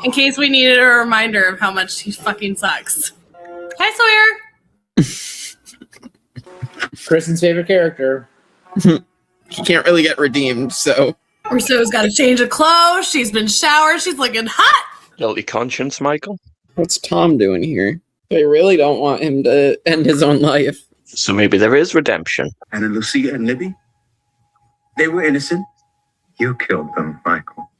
In case we needed a reminder of how much he fucking sucks. Hi, Sawyer. Kristin's favorite character. She can't really get redeemed, so. Rousseau's got to change of clothes. She's been showered. She's looking hot. Guilty conscience, Michael. What's Tom doing here? They really don't want him to end his own life. So maybe there is redemption. Anna Lucia and Libby? They were innocent. You killed them, Michael.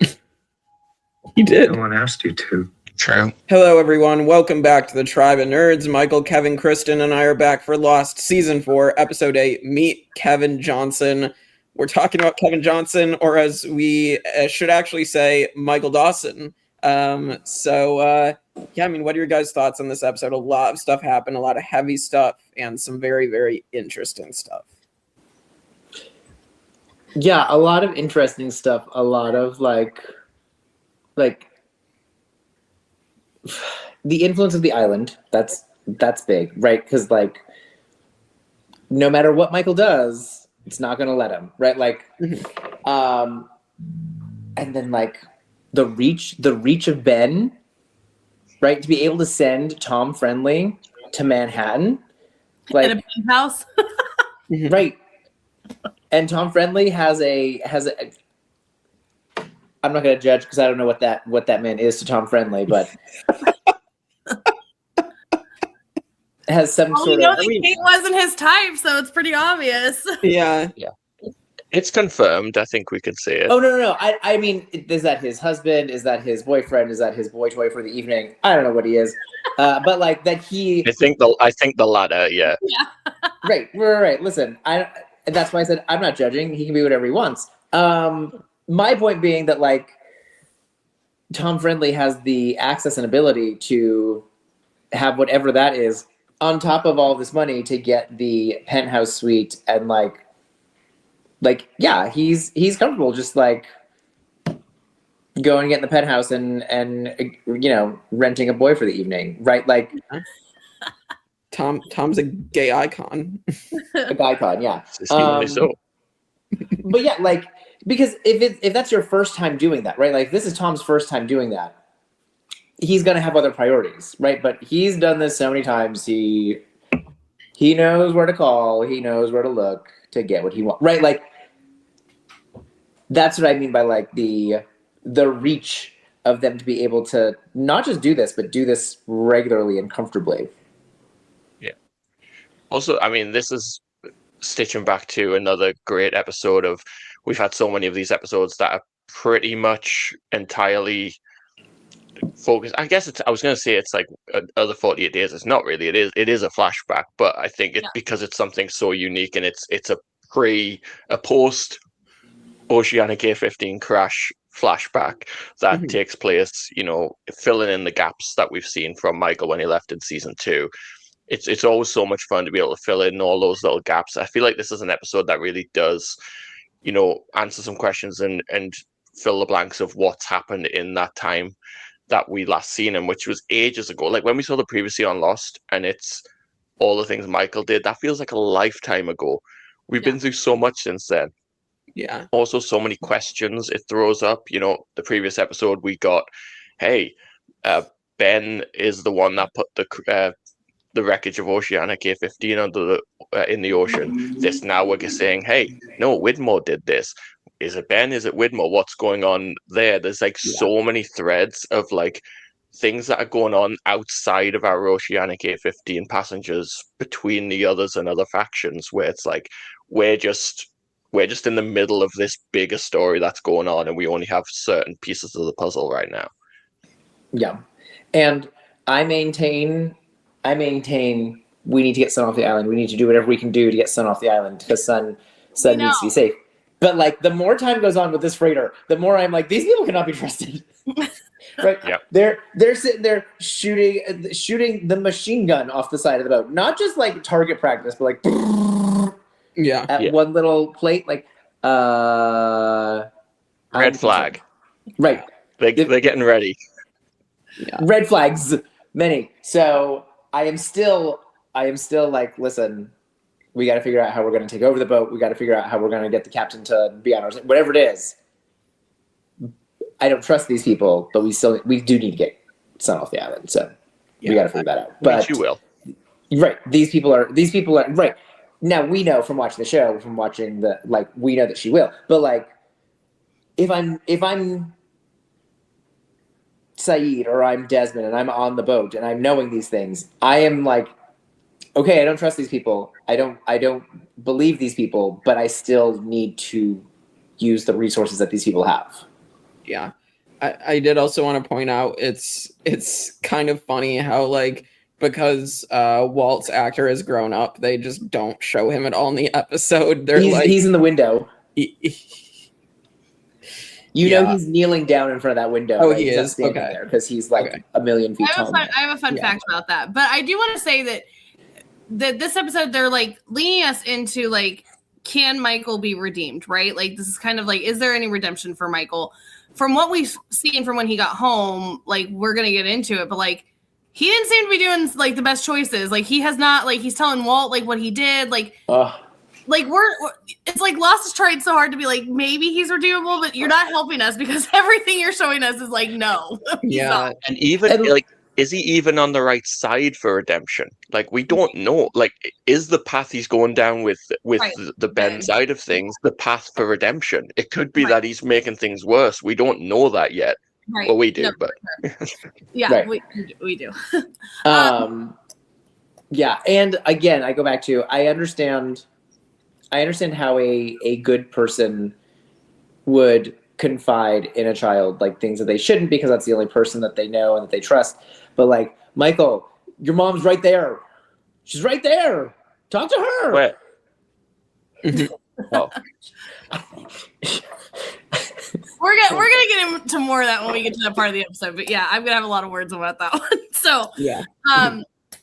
He did. No one asked you to. True. Hello, everyone. Welcome back to the Tribe of Nerds. Michael, Kevin, Kristin, and I are back for Lost Season 4, Episode 8, Meet Kevin Johnson. We're talking about Kevin Johnson, or as we should actually say, Michael Dawson. Yeah, I mean, what are your guys' thoughts on this episode? A lot of stuff happened, a lot of heavy stuff, and some very, very interesting stuff. Yeah, a lot of interesting stuff. A lot of like the influence of the island. That's big, right? Because like, no matter what Michael does, it's not gonna let him, right? Like, and then like the reach of Ben, right? To be able to send Tom Friendly to Manhattan, like In a penthouse. right. And Tom Friendly has a. I'm not going to judge because I don't know what that man is to Tom Friendly, but has some sort of. Kate wasn't his type, so it's pretty obvious. Yeah. It's confirmed. I think we can see it. Oh no! I mean, is that his husband? Is that his boyfriend? Is that his boy toy for the evening? I don't know what he is, but like that he. I think the latter. Yeah. Yeah. Right. Listen, and that's why I said I'm not judging. He can be whatever he wants. My point being that like Tom Friendly has the access and ability to have whatever that is on top of all this money to get the penthouse suite and like yeah, he's comfortable just like going and getting the penthouse and you know, renting a boy for the evening, right? Like Tom's a gay icon. a guy icon, yeah. So. But yeah, like because if that's your first time doing that, right? Like this is Tom's first time doing that. He's gonna have other priorities, right? But he's done this so many times. He knows where to call. He knows where to look to get what he wants, right? Like that's what I mean by like the reach of them to be able to not just do this, but do this regularly and comfortably. Yeah. Also, I mean, this is stitching back to another great episode of. We've had so many of these episodes that are pretty much entirely focused. I guess I was going to say it's like other 48 days. It's not really. It is a flashback, but I think it's because it's something so unique and it's a post Oceanic A15 crash flashback that takes place, you know, filling in the gaps that we've seen from Michael when he left in season 2. It's always so much fun to be able to fill in all those little gaps. I feel like this is an episode that really does, you know, answer some questions and fill the blanks of what's happened in that time that we last seen him, which was ages ago. Like when we saw the previously on Lost and it's all the things Michael did, that feels like a lifetime ago. We've been through so much since then. Yeah. Also, so many questions it throws up. You know, the previous episode we got, hey, Ben is the one that put the wreckage of Oceanic A15 under in the ocean. This now we're saying, hey, no, Widmore did this. Is it Ben? Is it Widmore? What's going on there? There's like so many threads of like things that are going on outside of our Oceanic A15 passengers between the others and other factions, where it's like we're just in the middle of this bigger story that's going on, and we only have certain pieces of the puzzle right now. Yeah, and I maintain we need to get Sun off the island. We need to do whatever we can do to get Sun off the island because Sun needs to be safe. But like the more time goes on with this freighter, the more I'm like, these people cannot be trusted. Right? Yep. They're sitting there shooting the machine gun off the side of the boat. Not just like target practice, but like at one little plate, like red flag. Right. They're getting ready. Yeah. Red flags, many. So I am still like, listen, we got to figure out how we're going to take over the boat. We got to figure out how we're going to get the captain to be on our side, whatever it is. I don't trust these people, but we do need to get Sun off the island. So we got to figure that out. But you will. Right. These people are right. Now we know from watching the show, from watching we know that she will. But like, if I'm Saeed or I'm Desmond and I'm on the boat and I'm knowing these things, I am like, okay, I don't trust these people. I don't believe these people, but I still need to use the resources that these people have. Yeah. I did also want to point out it's kind of funny how like, because Walt's actor has grown up, they just don't show him at all in the episode. He's in the window. You Yeah. know he's kneeling down in front of that window. Oh, right? he he's not is? standing Okay. there because he's like a million feet tall. I have a fun fact about that. But I do want to say that this episode, they're like leading us into like, can Michael be redeemed, right? Like this is kind of like, is there any redemption for Michael? From what we've seen from when he got home, like we're going to get into it, but like he didn't seem to be doing like the best choices. Like he has not, like he's telling Walt like what he did. Like it's like Lost has tried so hard to be like, maybe he's redeemable, but you're not helping us because everything you're showing us is like, no. Yeah. And even like, is he even on the right side for redemption? Like, we don't know. Like, is the path he's going down with Right. the Ben side of things the path for redemption? It could be that he's making things worse. We don't know that yet. Right. Well, we do, No, but sure. Yeah, Right. we do. Yeah, and again, I go back to I understand how a good person would confide in a child like things that they shouldn't because that's the only person that they know and that they trust. But like, Michael, your mom's right there. She's right there. Talk to her. where? Oh, We're gonna get into more of that when we get to that part of the episode. But yeah, I'm gonna have a lot of words about that one. So Yeah.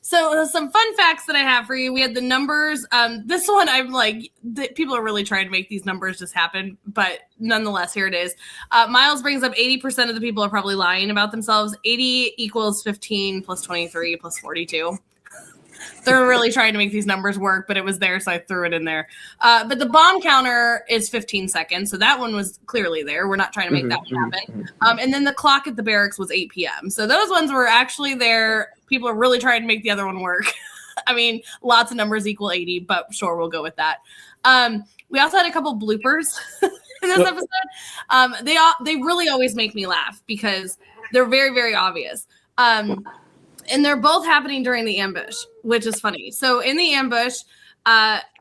So some fun facts that I have for you. We had the numbers. This one I'm like, people are really trying to make these numbers just happen, but nonetheless, here it is. Miles brings up 80% of the people are probably lying about themselves. 80 equals 15 plus 23 plus 42. They're really trying to make these numbers work, but it was there, so I threw it in there. But the bomb counter is 15 seconds, so that one was clearly there. We're not trying to make that one happen. And then the clock at the barracks was 8 p.m. So those ones were actually there. People are really trying to make the other one work. I mean, lots of numbers equal 80, but sure, we'll go with that. We also had a couple bloopers in this episode. They really always make me laugh because they're very, very obvious. And they're both happening during the ambush, which is funny. So in the ambush,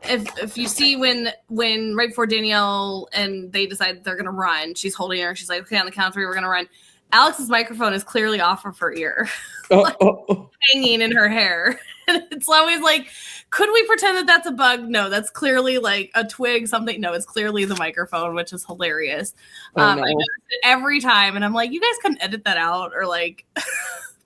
if you see when right before Danielle and they decide they're gonna run, she's holding her. She's like, okay, on the count of 3, we're gonna run. Alex's microphone is clearly off of her ear, hanging in her hair. And it's always like, could we pretend that that's a bug? No, that's clearly like a twig, something. No, it's clearly the microphone, which is hilarious. No. I notice it every time, and I'm like, you guys couldn't edit that out or like.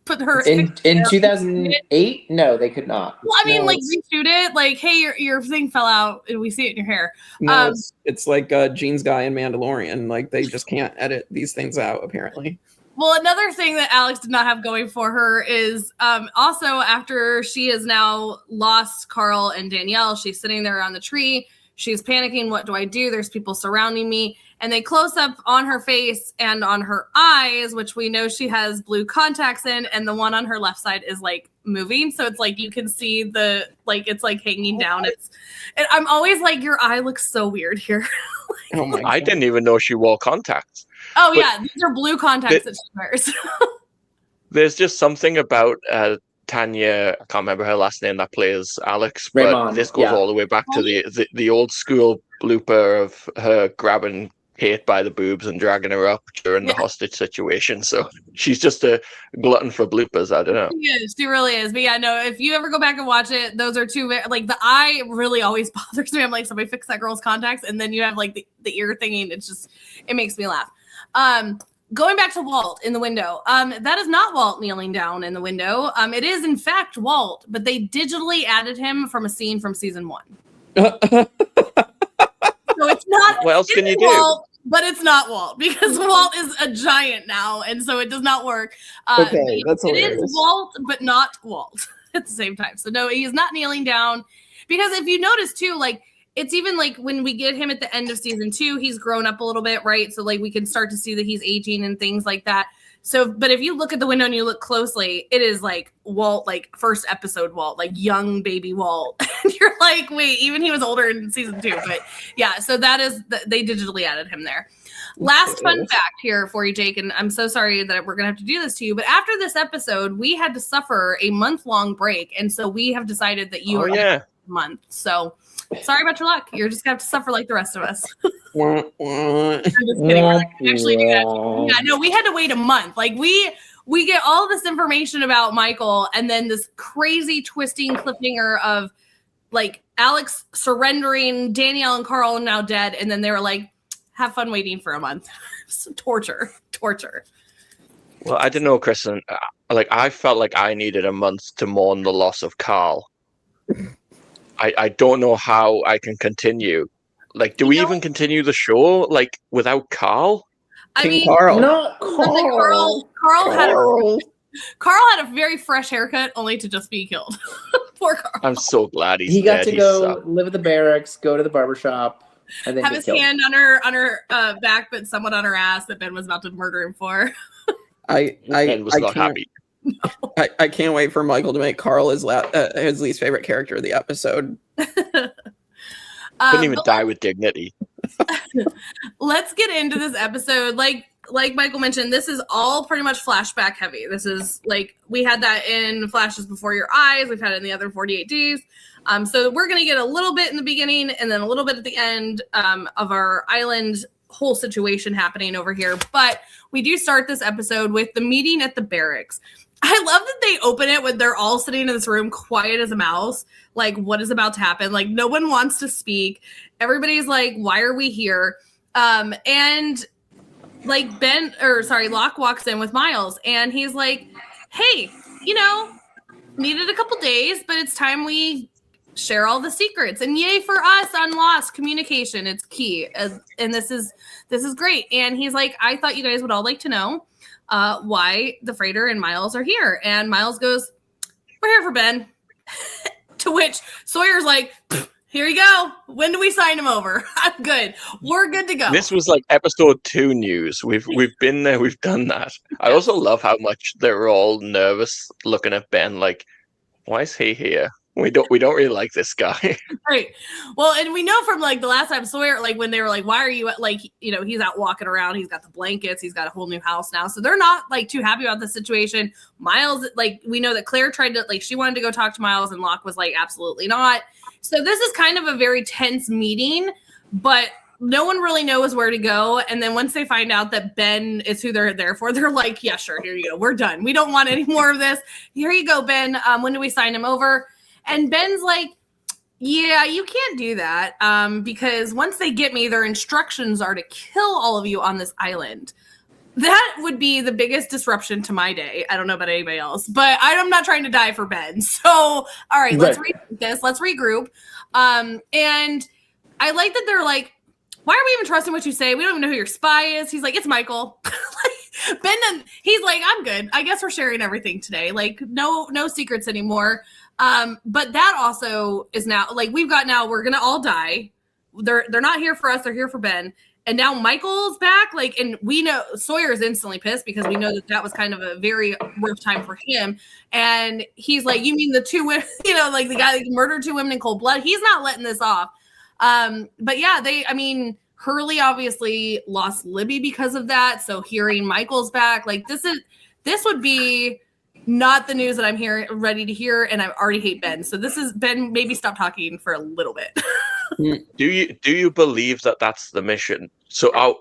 Put her in 2008. No, they could not. Well, I mean, No, like reshoot it. Like, hey, your thing fell out, and we see it in your hair. No, it's like Gene's guy in Mandalorian. Like they just can't edit these things out, apparently. Well, another thing that Alex did not have going for her is also after she has now lost Carl and Danielle, she's sitting there on the tree. She's panicking. What do I do? There's people surrounding me. And they close up on her face and on her eyes, which we know she has blue contacts in. And the one on her left side is like moving. So it's like you can see it's like hanging down. I'm always like, your eye looks so weird here. Oh my I God. didn't even know she wore contacts. Oh, But yeah. These are blue contacts that she wears. There's just something about Tanya, I can't remember her last name, that plays Alex, but Raymond, this goes all the way back to the old school blooper of her grabbing Kate by the boobs and dragging her up during the hostage situation. So she's just a glutton for bloopers. I don't know. She really is. But yeah, no, if you ever go back and watch it, those are two, like the eye really always bothers me. I'm like, somebody fix that girl's contacts. And then you have like the ear thingy. It makes me laugh. Going back to Walt in the window, that is not Walt kneeling down in the window. It is in fact Walt, but they digitally added him from a scene from season 1. So it's not. What else can you do? Walt, but it's not Walt because Walt is a giant now, and so it does not work. Okay, that's it hilarious. is Walt, but not Walt at the same time. So no, he is not kneeling down because if you notice too, like it's even like when we get him at the end of season 2, he's grown up a little bit, right? So like we can start to see that he's aging and things like that. So, but if you look at the window and you look closely, it is like Walt, like first episode Walt, like young baby Walt. And you're like, wait, even he was older in season 2. But yeah, so that is, they digitally added him there. Last fun fact here for you, Jake, and I'm so sorry that we're going to have to do this to you, but after this episode, we had to suffer a month-long break, and so we have decided that you are a month. So sorry about your luck. You're just going to have to suffer like the rest of us. I'm just kidding. We're not gonna actually do that. Yeah, no, we had to wait a month. Like we get all this information about Michael, and then this crazy twisting cliffhanger of like Alex surrendering, Danielle and Carl are now dead, and then they were like, have fun waiting for a month. torture. Well, I don't know, Kristin. Like, I felt like I needed a month to mourn the loss of Carl. I don't know how I can continue. Like, do we even continue the show like without Carl? I mean, Carl. Not Carl. Carl had a very fresh haircut, only to just be killed. Poor Carl. I'm so glad He got to go live at the barracks, go to the barbershop. And then have his hand on her back, but somewhat on her ass that Ben was about to murder him for. Ben was not happy. No. I can't wait for Michael to make Carl his least favorite character of the episode. Couldn't even die with dignity. Let's get into this episode. Like Michael mentioned, this is all pretty much flashback heavy. This is like we had that in Flashes Before Your Eyes. We've had it in the other 48 days. So we're going to get a little bit in the beginning and then a little bit at the end of our island whole situation happening over here. But we do start this episode with the meeting at the barracks. I love that they open it when they're all sitting in this room quiet as a mouse. Like, what is about to happen? Like, no one wants to speak. Everybody's like, why are we here? And like Locke walks in with Miles and he's like, hey, needed a couple days, but it's time we share all the secrets, and yay for us on Lost communication. It's key. And this is great. And he's like, I thought you guys would all like to know why the freighter and Miles are here. And Miles goes, we're here for Ben. To which Sawyer's like, here you go. When do we sign him over? I'm good. We're good to go. This was like episode 2 news. We've been there. We've done that. I also love how much they're all nervous looking at Ben like, why is he here? We don't really like this guy. Right. Well, and we know from like the last time Sawyer, like when they were like, why are you like, he's out walking around. He's got the blankets. He's got a whole new house now. So they're not like too happy about the situation. Miles, like we know that Claire tried to she wanted to go talk to Miles and Locke was like, absolutely not. So this is kind of a very tense meeting, but no one really knows where to go. And then once they find out that Ben is who they're there for, they're like, yeah, sure. Here you go. We're done. We don't want any more of this. Here you go, Ben. When do we sign him over? And Ben's like, yeah, you can't do that because once they get me, their instructions are to kill all of you on this island. That would be the biggest disruption to my day. I don't know about anybody else, but I'm not trying to die for Ben. So, all right, let's rethink this. Let's regroup. And I like that they're like, why are we even trusting what you say? We don't even know who your spy is. He's like, it's Michael. Ben, he's like, I'm good. I guess we're sharing everything today. Like, no secrets anymore. But that also is now like we're gonna all die. They're not here for us, they're here for Ben. And now Michael's back, like, and we know Sawyer is instantly pissed because we know that was kind of a very rough time for him. And he's like, you mean the 2 women, like the guy that murdered 2 women in cold blood? He's not letting this off. But yeah, Hurley obviously lost Libby because of that. So hearing Michael's back, like this would be not the news that I'm ready to hear, and I already hate Ben. So this is Ben. Maybe stop talking for a little bit. Do you believe that that's the mission? So I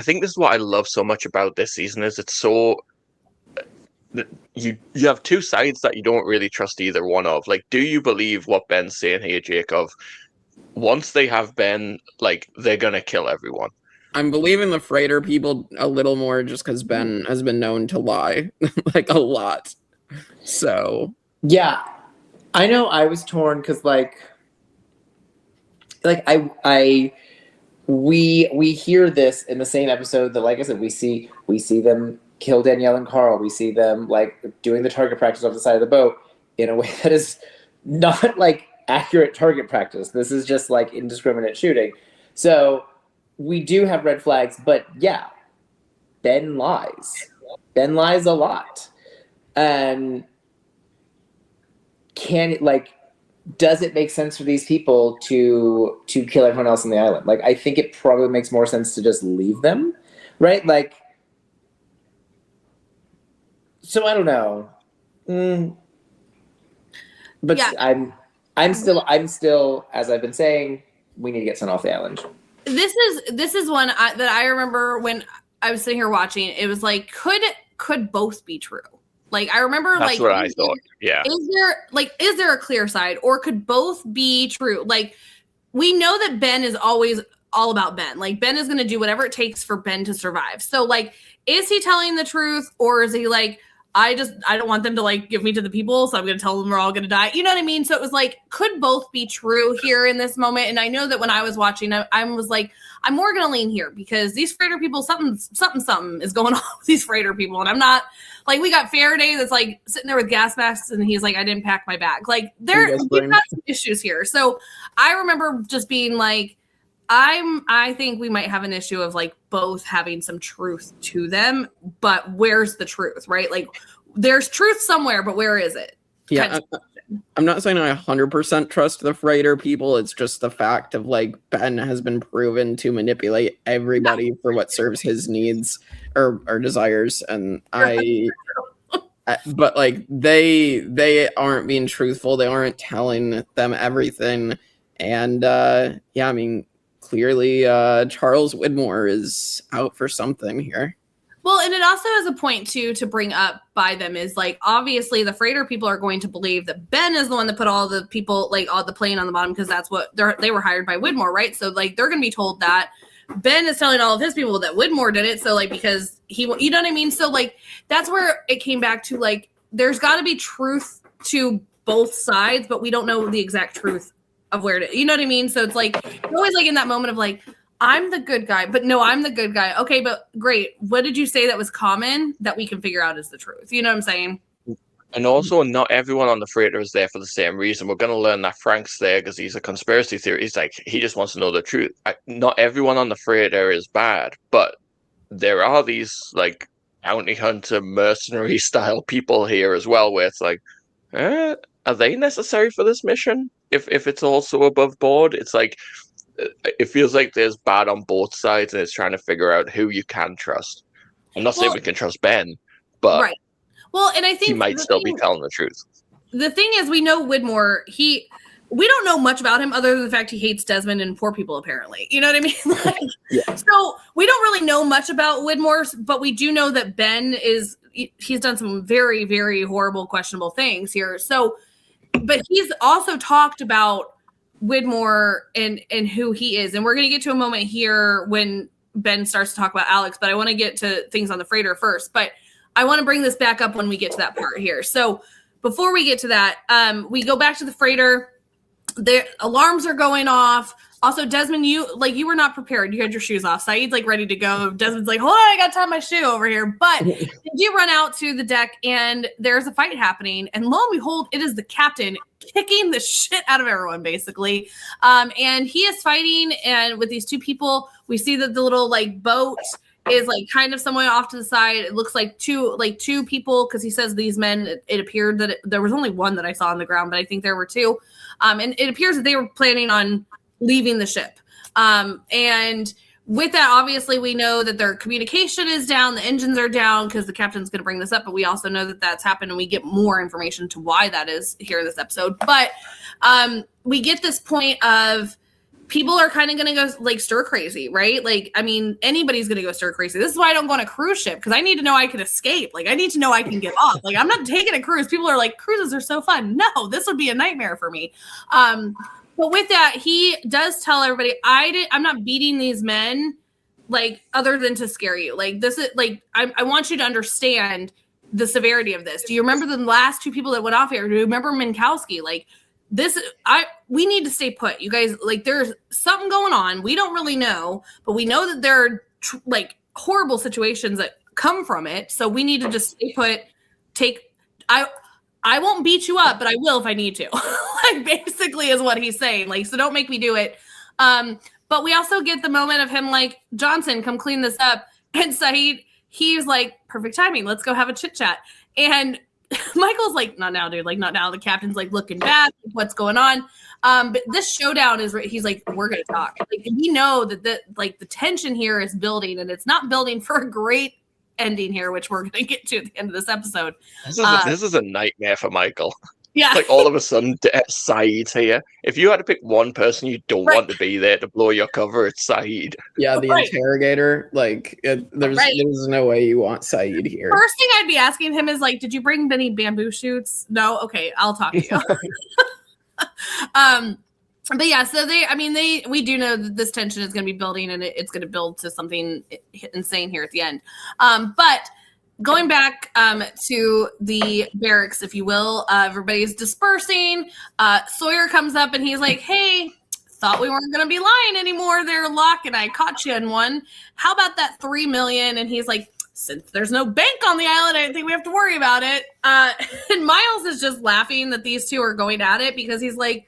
think this is what I love so much about this season is it's so you have 2 sides that you don't really trust either one of. Like, do you believe what Ben's saying here, Jake? Of once they have Ben, like they're gonna kill everyone. I'm believing the freighter people a little more just because Ben has been known to lie like a lot. So yeah, I know I was torn because we hear this in the same episode that, like I said, we see them kill Danielle and Carl. We see them like doing the target practice off the side of the boat in a way that is not like accurate target practice. This is just like indiscriminate shooting. So we do have red flags, but yeah, Ben lies. Ben lies a lot. And does it make sense for these people to kill everyone else on the island? Like, I think it probably makes more sense to just leave them, right? Like, so I don't know. But yeah. I'm still, as I've been saying, we need to get sent off the island. This is one that I remember when I was sitting here watching. It was like, could both be true? Like, I remember, that's what I thought. Yeah. Is there a clear side, or could both be true? Like, we know that Ben is always all about Ben. Like, Ben is going to do whatever it takes for Ben to survive. So, like, is he telling the truth, or is he like, I don't want them to like give me to the people, so I'm going to tell them we're all going to die. You know what I mean? So it was like, could both be true here in this moment? And I know that when I was watching, I was like, I'm more going to lean here because these freighter people, something is going on with these freighter people. And I'm not like, we got Faraday that's like sitting there with gas masks and he's like, I didn't pack my bag. Like we've got some issues here. So I remember just being like, I think we might have an issue of like both having some truth to them, but where's the truth, right? Like there's truth somewhere, but where is it? Yeah. I'm not saying I 100% trust the freighter people. It's just the fact of like Ben has been proven to manipulate everybody for what serves his needs or desires. And but like they aren't being truthful. They aren't telling them everything. And yeah, I mean, clearly Charles Widmore is out for something here. Well, and it also has a point too to bring up by them is like, obviously the freighter people are going to believe that Ben is the one that put all the people, like all the plane on the bottom, because that's what they were hired by Widmore, right? So like they're going to be told that Ben is telling all of his people that Widmore did it. So like, because you know what I mean? So like, that's where it came back to like, there's got to be truth to both sides, but we don't know the exact truth of where it is. You know what I mean? So it's like, you're always like in that moment of like, I'm the good guy, but no, I'm the good guy. Okay, but great. What did you say that was common that we can figure out is the truth? You know what I'm saying? And also, not everyone on the freighter is there for the same reason. We're going to learn that Frank's there because he's a conspiracy theorist. He's like, he just wants to know the truth. Not everyone on the freighter is bad, but there are these like bounty hunter mercenary style people here as well, where it's like, are they necessary for this mission? If it's also above board, it's like, it feels like there's bad on both sides, and it's trying to figure out who you can trust. I'm not saying we can trust Ben, but right. Well, and I think he might still be telling the truth. The thing is, we know Widmore. We don't know much about him other than the fact he hates Desmond and poor people. Apparently, you know what I mean. Like, yeah. So we don't really know much about Widmore, but we do know that Ben he's done some very, very horrible, questionable things here. So, but he's also talked about Widmore and who he is, and we're going to get to a moment here when Ben starts to talk about Alex, but I want to get to things on the freighter first, but I want to bring this back up when we get to that part here. So before we get to that, we go back to the freighter. The alarms are going off. Also, Desmond, you were not prepared. You had your shoes off. Saeed's like ready to go. Desmond's like, hold on, I got to tie my shoe over here. But you run out to the deck and there's a fight happening. And lo and behold, it is the captain kicking the shit out of everyone, basically. And he is fighting. And with these two people, we see that the little like boat is like kind of somewhere off to the side. It looks like two people, because he says these men, it appeared that there was only one that I saw on the ground, but I think there were two. And it appears that they were planning on leaving the ship. And with that, obviously, we know that their communication is down. The engines are down because the captain's going to bring this up. But we also know that that's happened, and we get more information to why that is here in this episode. But we get this point of people are kind of going to go like stir crazy, right? Like, I mean, anybody's going to go stir crazy. This is why I don't go on a cruise ship, because I need to know I can escape. Like, I need to know I can get off. Like, I'm not taking a cruise. People are like, cruises are so fun. No, this would be a nightmare for me. But with that, he does tell everybody, I'm not beating these men, like, other than to scare you. Like, this is like, I want you to understand the severity of this. Do you remember the last two people that went off here? Do you remember Minkowski? Like, we need to stay put, you guys. Like, there's something going on. We don't really know, but we know that there are like horrible situations that come from it. So we need to just stay put. I I won't beat you up, but I will if I need to. Like, basically is what he's saying. Like, so don't make me do it. But we also get the moment of him like, Johnson, come clean this up. And Saeed, he's like, perfect timing. Let's go have a chit chat. And Michael's like, not now, dude. Like, not now. The captain's like looking bad. What's going on? But this showdown is, he's like, we're going to talk. Like, we know that the tension here is building, and it's not building for a great ending here, which we're going to get to at the end of this episode. This is a nightmare for Michael. Yeah. Like, all of a sudden, Saeed's here. If you had to pick one person you don't want to be there to blow your cover, it's Saeed. Yeah, the interrogator. Like, there's no way you want Saeed here. First thing I'd be asking him is like, did you bring any bamboo shoots? No? Okay, I'll talk to you. But yeah, so we do know that this tension is going to be building, and it's going to build to something insane here at the end. But going back to the barracks, if you will, everybody's dispersing. Sawyer comes up and he's like, hey, thought we weren't going to be lying anymore there, Locke, and I caught you in one. How about that $3 million? And he's like, since there's no bank on the island, I don't think we have to worry about it. And Miles is just laughing that these two are going at it, because he's like,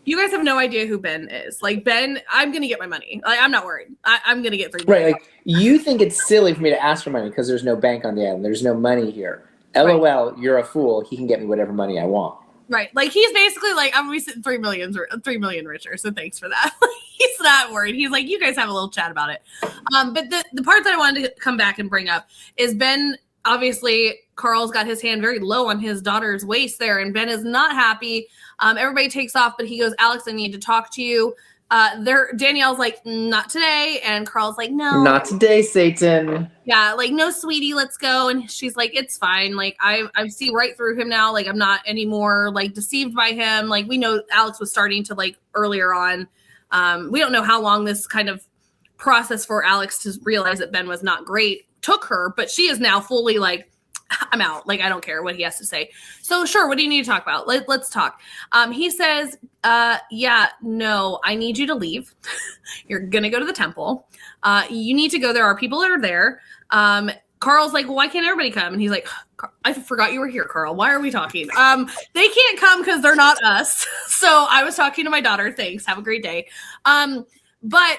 you guys have no idea who Ben is. Like, Ben, I'm going to get my money. Like, I'm not worried. I'm going to get $3 million. Right. Like, you think it's silly for me to ask for money because there's no bank on the island. There's no money here. LOL, you're a fool. He can get me whatever money I want. Right. Like, he's basically like, I'm going to be $3 million richer. So thanks for that. He's not worried. He's like, you guys have a little chat about it. But the part that I wanted to come back and bring up is Ben. Obviously, Carl's got his hand very low on his daughter's waist there, and Ben is not happy. Everybody takes off, but he goes, Alex, I need to talk to you. Danielle's like, not today. And Carl's like, no. Not today, Satan. Yeah, like, no, sweetie, let's go. And she's like, it's fine. Like, I see right through him now. Like, I'm not anymore, like, deceived by him. Like, we know Alex was starting to, like, earlier on. We don't know how long this kind of process for Alex to realize that Ben was not great took her, but she is now fully like, I'm out. Like, I don't care what he has to say. So sure, what do you need to talk about? Let's talk. He says, yeah, no, I need you to leave. You're going to go to the temple. You need to go. There are people that are there. Carl's like, well, why can't everybody come? And he's like, I forgot you were here, Carl. Why are we talking? They can't come because they're not us. So I was talking to my daughter. Thanks. Have a great day. But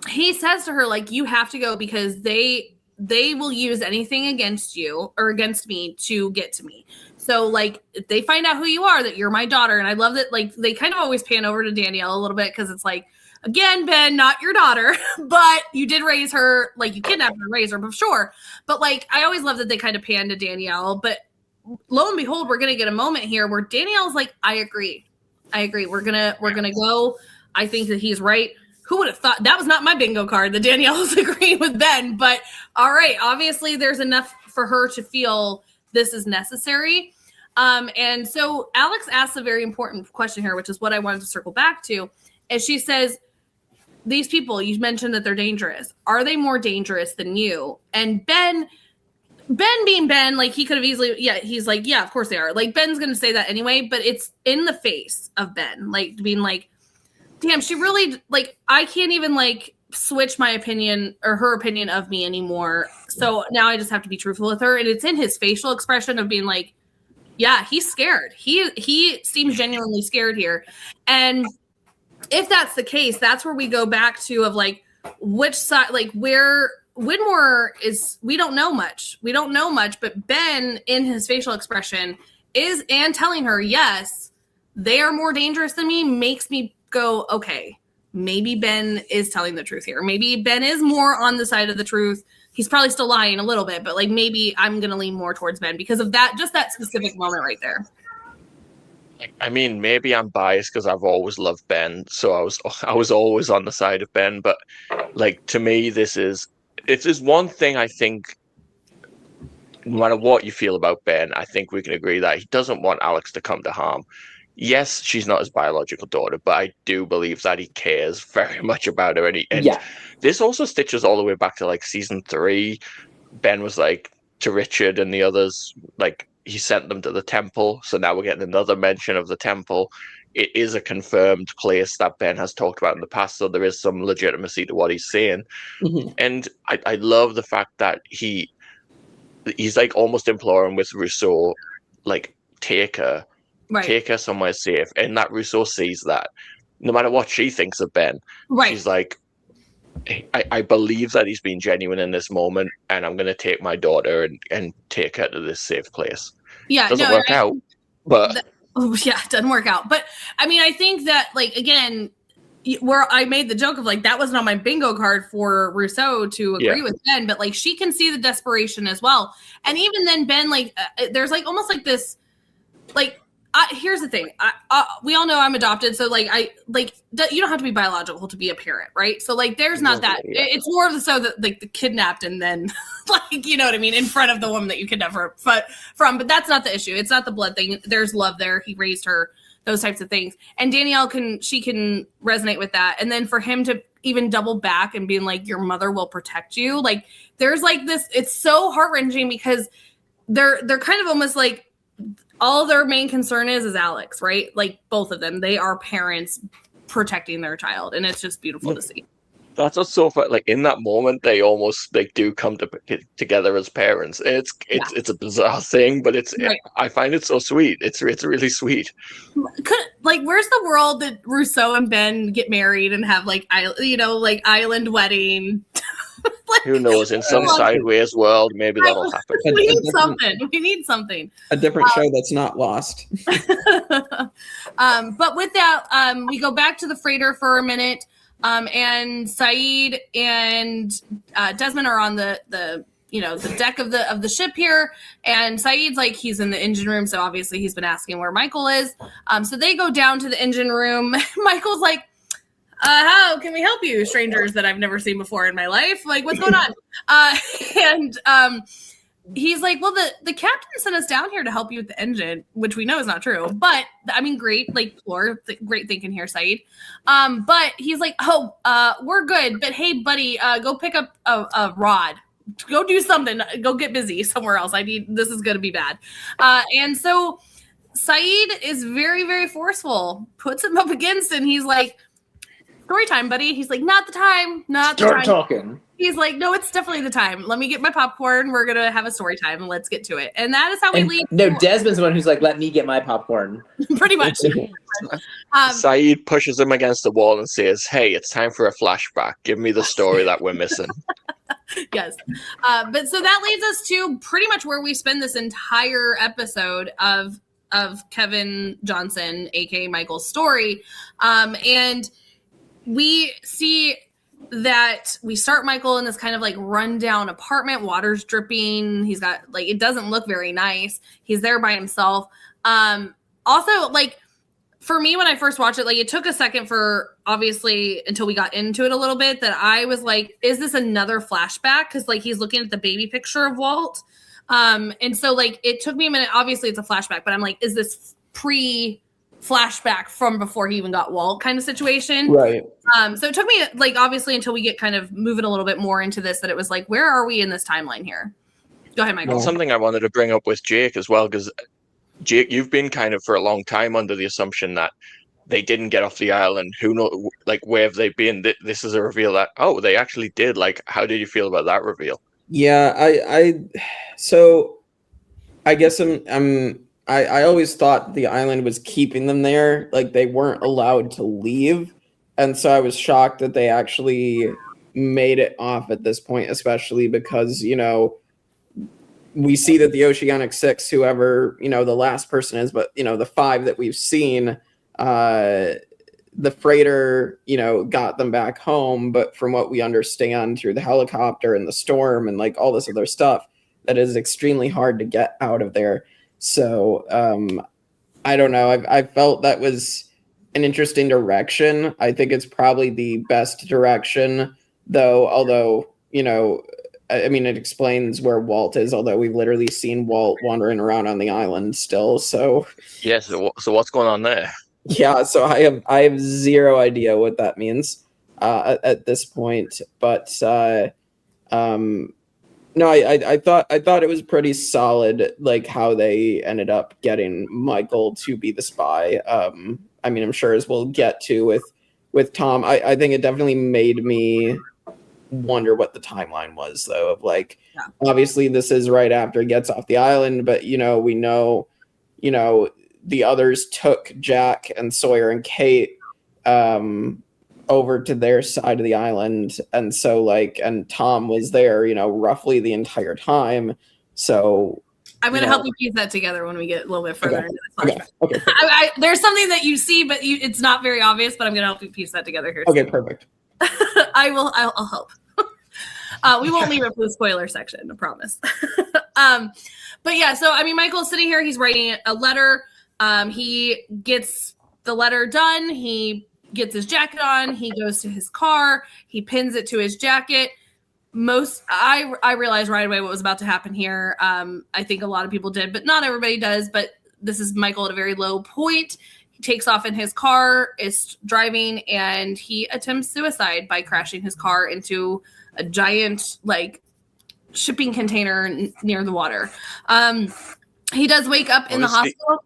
he says to her, like, you have to go because they will use anything against you or against me to get to me. So, like, if they find out who you are, that you're my daughter. And I love that, like, they kind of always pan over to Danielle a little bit because it's like, again, Ben, not your daughter, but you did raise her, like, you kidnapped her and raised her, but sure. But, like, I always love that they kind of pan to Danielle. But lo and behold, we're going to get a moment here where Danielle's like, I agree. We're gonna go. I think that he's right. Who would have thought that was not my bingo card that Danielle was agreeing with Ben, but all right, obviously there's enough for her to feel this is necessary. And so Alex asks a very important question here, which is what I wanted to circle back to. And she says, these people, you mentioned that they're dangerous. Are they more dangerous than you? And Ben being Ben, like, he could have easily, he's like, yeah, of course they are. Like, Ben's going to say that anyway, but it's in the face of Ben, like, being like, damn, she really, like, I can't even, like, switch my opinion or her opinion of me anymore. So now I just have to be truthful with her. And it's in his facial expression of being like, yeah, he's scared. He seems genuinely scared here. And if that's the case, that's where we go back to of, like, which side, like, where Widmore is, we don't know much, but Ben in his facial expression is, and telling her, yes, they are more dangerous than me, makes me go, okay, maybe Ben is telling the truth here. Maybe Ben is more on the side of the truth. He's probably still lying a little bit, but, like, maybe I'm going to lean more towards Ben because of that, just that specific moment right there. I mean, maybe I'm biased because I've always loved Ben, so I was always on the side of Ben. But, like, to me, it's one thing. I think no matter what you feel about Ben, I think we can agree that he doesn't want Alex to come to harm. Yes, she's not his biological daughter, but I do believe that he cares very much about her. And this also stitches all the way back to, like, season 3. Ben was like to Richard and the others, like, he sent them to the temple. So now we're getting another mention of the temple. It is a confirmed place that Ben has talked about in the past, so there is some legitimacy to what he's saying. Mm-hmm. And I love the fact that he's like almost imploring with Rousseau, like, take her, Right. take her somewhere safe, and that Rousseau sees that. No matter what she thinks of Ben, Right. she's like, I believe that he's been genuine in this moment, and I'm going to take my daughter and take her to this safe place. Yeah, Doesn't work out, but it doesn't work out. But I mean, I think that, like, again, where I made the joke of like that wasn't on my bingo card for Rousseau to agree with Ben, but like she can see the desperation as well. And even then, Ben, like, there's like almost like this, like. Here's the thing. We all know I'm adopted, so like you don't have to be biological to be a parent, right? So like there's not that. Yeah. It's more of the so that like the kidnapped and then like you know what I mean in front of the woman that you kidnapped her but that's not the issue. It's not the blood thing. There's love there. He raised her, those types of things. And Danielle can resonate with that. And then for him to even double back and being like your mother will protect you, like there's like this. It's so heart-wrenching because they're kind of almost like. All their main concern is Alex, right? Like both of them, they are parents protecting their child, and it's just beautiful to see. That's what's so fun. Like in that moment, they almost like do come together as parents. It's a bizarre thing, but right. I find it so sweet. It's really sweet. Where's the world that Rousseau and Ben get married and have like island wedding? Like, who knows? In some sideways world, maybe that'll happen. We need something. A different show that's not Lost. But with that, we go back to the freighter for a minute, and Saeed and Desmond are on the deck of the ship here, and Saeed's like he's in the engine room, so obviously he's been asking where Michael is. So they go down to the engine room. Michael's like, how can we help you, strangers that I've never seen before in my life? Like, what's going on? And he's like, well, the captain sent us down here to help you with the engine, which we know is not true. But, I mean, great, like, great thinking here, Saeed. But he's like, we're good. But, hey, buddy, go pick up a rod. Go do something. Go get busy somewhere else. This is going to be bad. And so Saeed is very, very forceful, puts him up against it, and he's like, story time, buddy. He's like, not the time. Start talking. He's like, no, it's definitely the time. Let me get my popcorn. We're going to have a story time and let's get to it. And that is how we leave. No, Desmond's the one who's like, let me get my popcorn. Pretty much. Saeed pushes him against the wall and says, hey, it's time for a flashback. Give me the story that we're missing. Yes. But so that leads us to pretty much where we spend this entire episode of Kevin Johnson, aka Michael's story. And we see that we start Michael in this kind of like rundown apartment, water's dripping. He's got like, it doesn't look very nice. He's there by himself. Also, like for me, when I first watched it, like it took a second for obviously until we got into it a little bit that I was like, is this another flashback? Cause like he's looking at the baby picture of Walt. And so like, it took me a minute. Obviously it's a flashback, but I'm like, is this flashback from before he even got Walt kind of situation. Right. So it took me like obviously until we get kind of moving a little bit more into this that it was like, where are we in this timeline here? Go ahead, Michael. Well, something I wanted to bring up with Jake as well, because Jake, you've been kind of for a long time under the assumption that they didn't get off the island. Who knows? Like, where have they been? This is a reveal that, they actually did. Like, how did you feel about that reveal? Yeah, so I guess I always thought the island was keeping them there, like they weren't allowed to leave. And so I was shocked that they actually made it off at this point, especially because, we see that the Oceanic Six, whoever, the last person is, but, the five that we've seen, the freighter, got them back home. But from what we understand through the helicopter and the storm and like all this other stuff, that is extremely hard to get out of there. So I don't know. I felt that was an interesting direction. I think it's probably the best direction, though. Although, it explains where Walt is, although we've literally seen Walt wandering around on the island still. So yes. So what's going on there? Yeah. So I have zero idea what that means at this point. But no, I thought it was pretty solid, like how they ended up getting Michael to be the spy. I'm sure as we'll get to with Tom, I think it definitely made me wonder what the timeline was, though, of like, obviously this is right after he gets off the island, but we know, the others took Jack and Sawyer and Kate over to their side of the island. And so and Tom was there, roughly the entire time. So I'm going to help you piece that together when we get a little bit further into this flashback. Okay. There's something that you see, but it's not very obvious, but I'm going to help you piece that together here. Okay, perfect. I'll help. We won't leave it for the spoiler section, I promise. But yeah, so Michael's sitting here, he's writing a letter. He gets the letter done. He gets his jacket on. He goes to his car. He pins it to his jacket. I realized right away what was about to happen here. I think a lot of people did, but not everybody does. But this is Michael at a very low point. He takes off in his car, is driving, and he attempts suicide by crashing his car into a giant shipping container near the water. He does wake up in the hospital.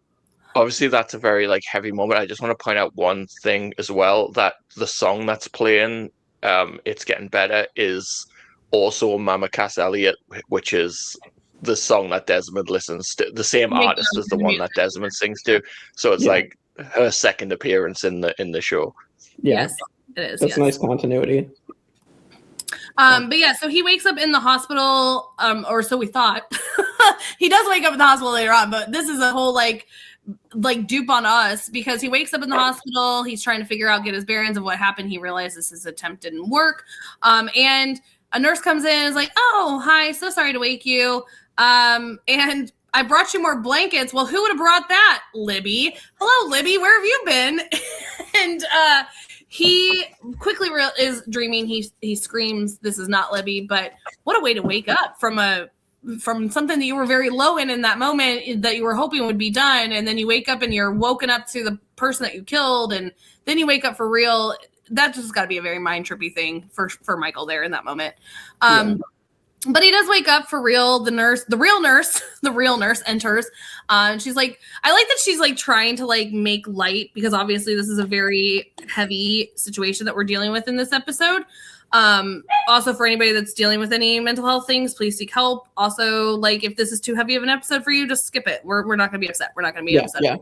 Obviously, that's a very heavy moment. I just want to point out one thing as well, that the song that's playing, It's Getting Better, is also Mama Cass Elliot, which is the song that Desmond listens to, the same artist as the one that Desmond sings to. So it's her second appearance in the show. Yeah. Yes, it is. That's nice continuity. But yeah, so he wakes up in the hospital, or so we thought. He does wake up in the hospital later on, but this is a whole dupe on us, because he wakes up in the hospital. He's trying to get his bearings of what happened. He realizes his attempt didn't work. And a nurse comes in and is like, "Oh, hi, so sorry to wake you. And I brought you more blankets." Well, who would have brought that? Libby. Hello, Libby. Where have you been? And he quickly is dreaming. He screams, "This is not Libby." But what a way to wake up from something that you were very low in that moment that you were hoping would be done. And then you wake up and you're woken up to the person that you killed. And then you wake up for real. That just got to be a very mind trippy thing for Michael there in that moment. But he does wake up for real. The real nurse enters. And she's like, I like that she's trying to make light, because obviously this is a very heavy situation that we're dealing with in this episode. Also, for anybody that's dealing with any mental health things, please seek help. Also, if this is too heavy of an episode for you, just skip it. We're not going to be upset. We're not going to be upset. Yeah.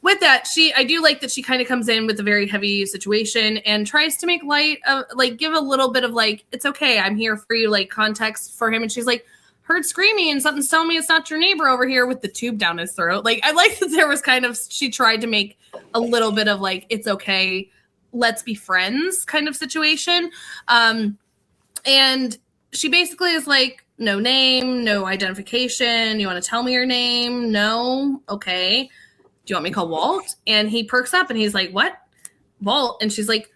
With that, I do like that she kind of comes in with a very heavy situation and tries to make light of, give a little bit of it's okay, I'm here for you, context for him. And she's like, heard screaming and something's telling me it's not your neighbor over here with the tube down his throat. I like that there was she tried to make a little bit of it's okay, let's be friends kind of situation. And she basically is no name, no identification. You want to tell me your name? No. Okay. Do you want me to call Walt? And he perks up and he's like, what? Walt? And she's like,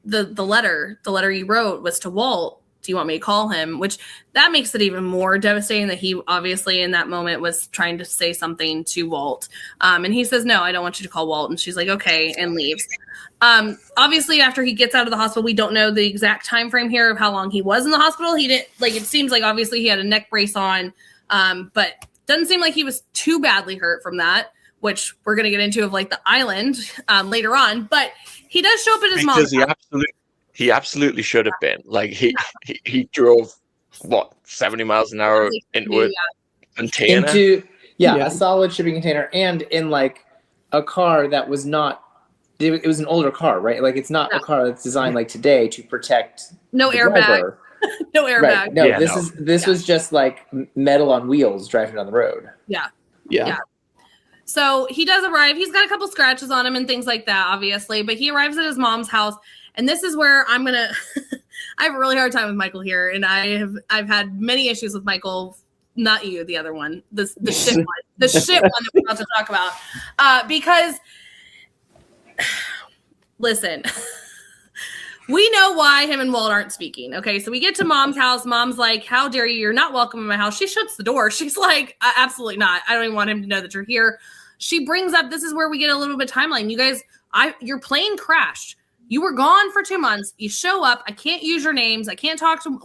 the letter you wrote was to Walt. Do you want me to call him? Which that makes it even more devastating that he obviously in that moment was trying to say something to Walt. And he says, no, I don't want you to call Walt. And she's like, okay, and leaves. Obviously after he gets out of the hospital, we don't know the exact time frame here of how long he was in the hospital. He didn't it seems like obviously he had a neck brace on, but doesn't seem like he was too badly hurt from that, which we're going to get into of the island later on. But he does show up at his mom's house. He absolutely should have been. He drove 70 miles an hour into a container. A solid shipping container, and in a car that was not. It was an older car, right? It's not a car that's designed today to protect. No airbag. No airbag. Right. No, this was just metal on wheels driving down the road. Yeah. So he does arrive. He's got a couple scratches on him and things like that, obviously. But he arrives at his mom's house. And this is where I'm going to – I have a really hard time with Michael here. And I've had many issues with Michael. Not you, the other one. The shit one. The shit one that we're about to talk about. Because, listen – we know why him and Walt aren't speaking. Okay, so we get to mom's house. Mom's like, how dare you? You're not welcome in my house. She shuts the door. She's like, absolutely not. I don't even want him to know that you're here. She brings up, this is where we get a little bit of timeline. You guys, your plane crashed. You were gone for 2 months. You show up. I can't use your names. I can't talk to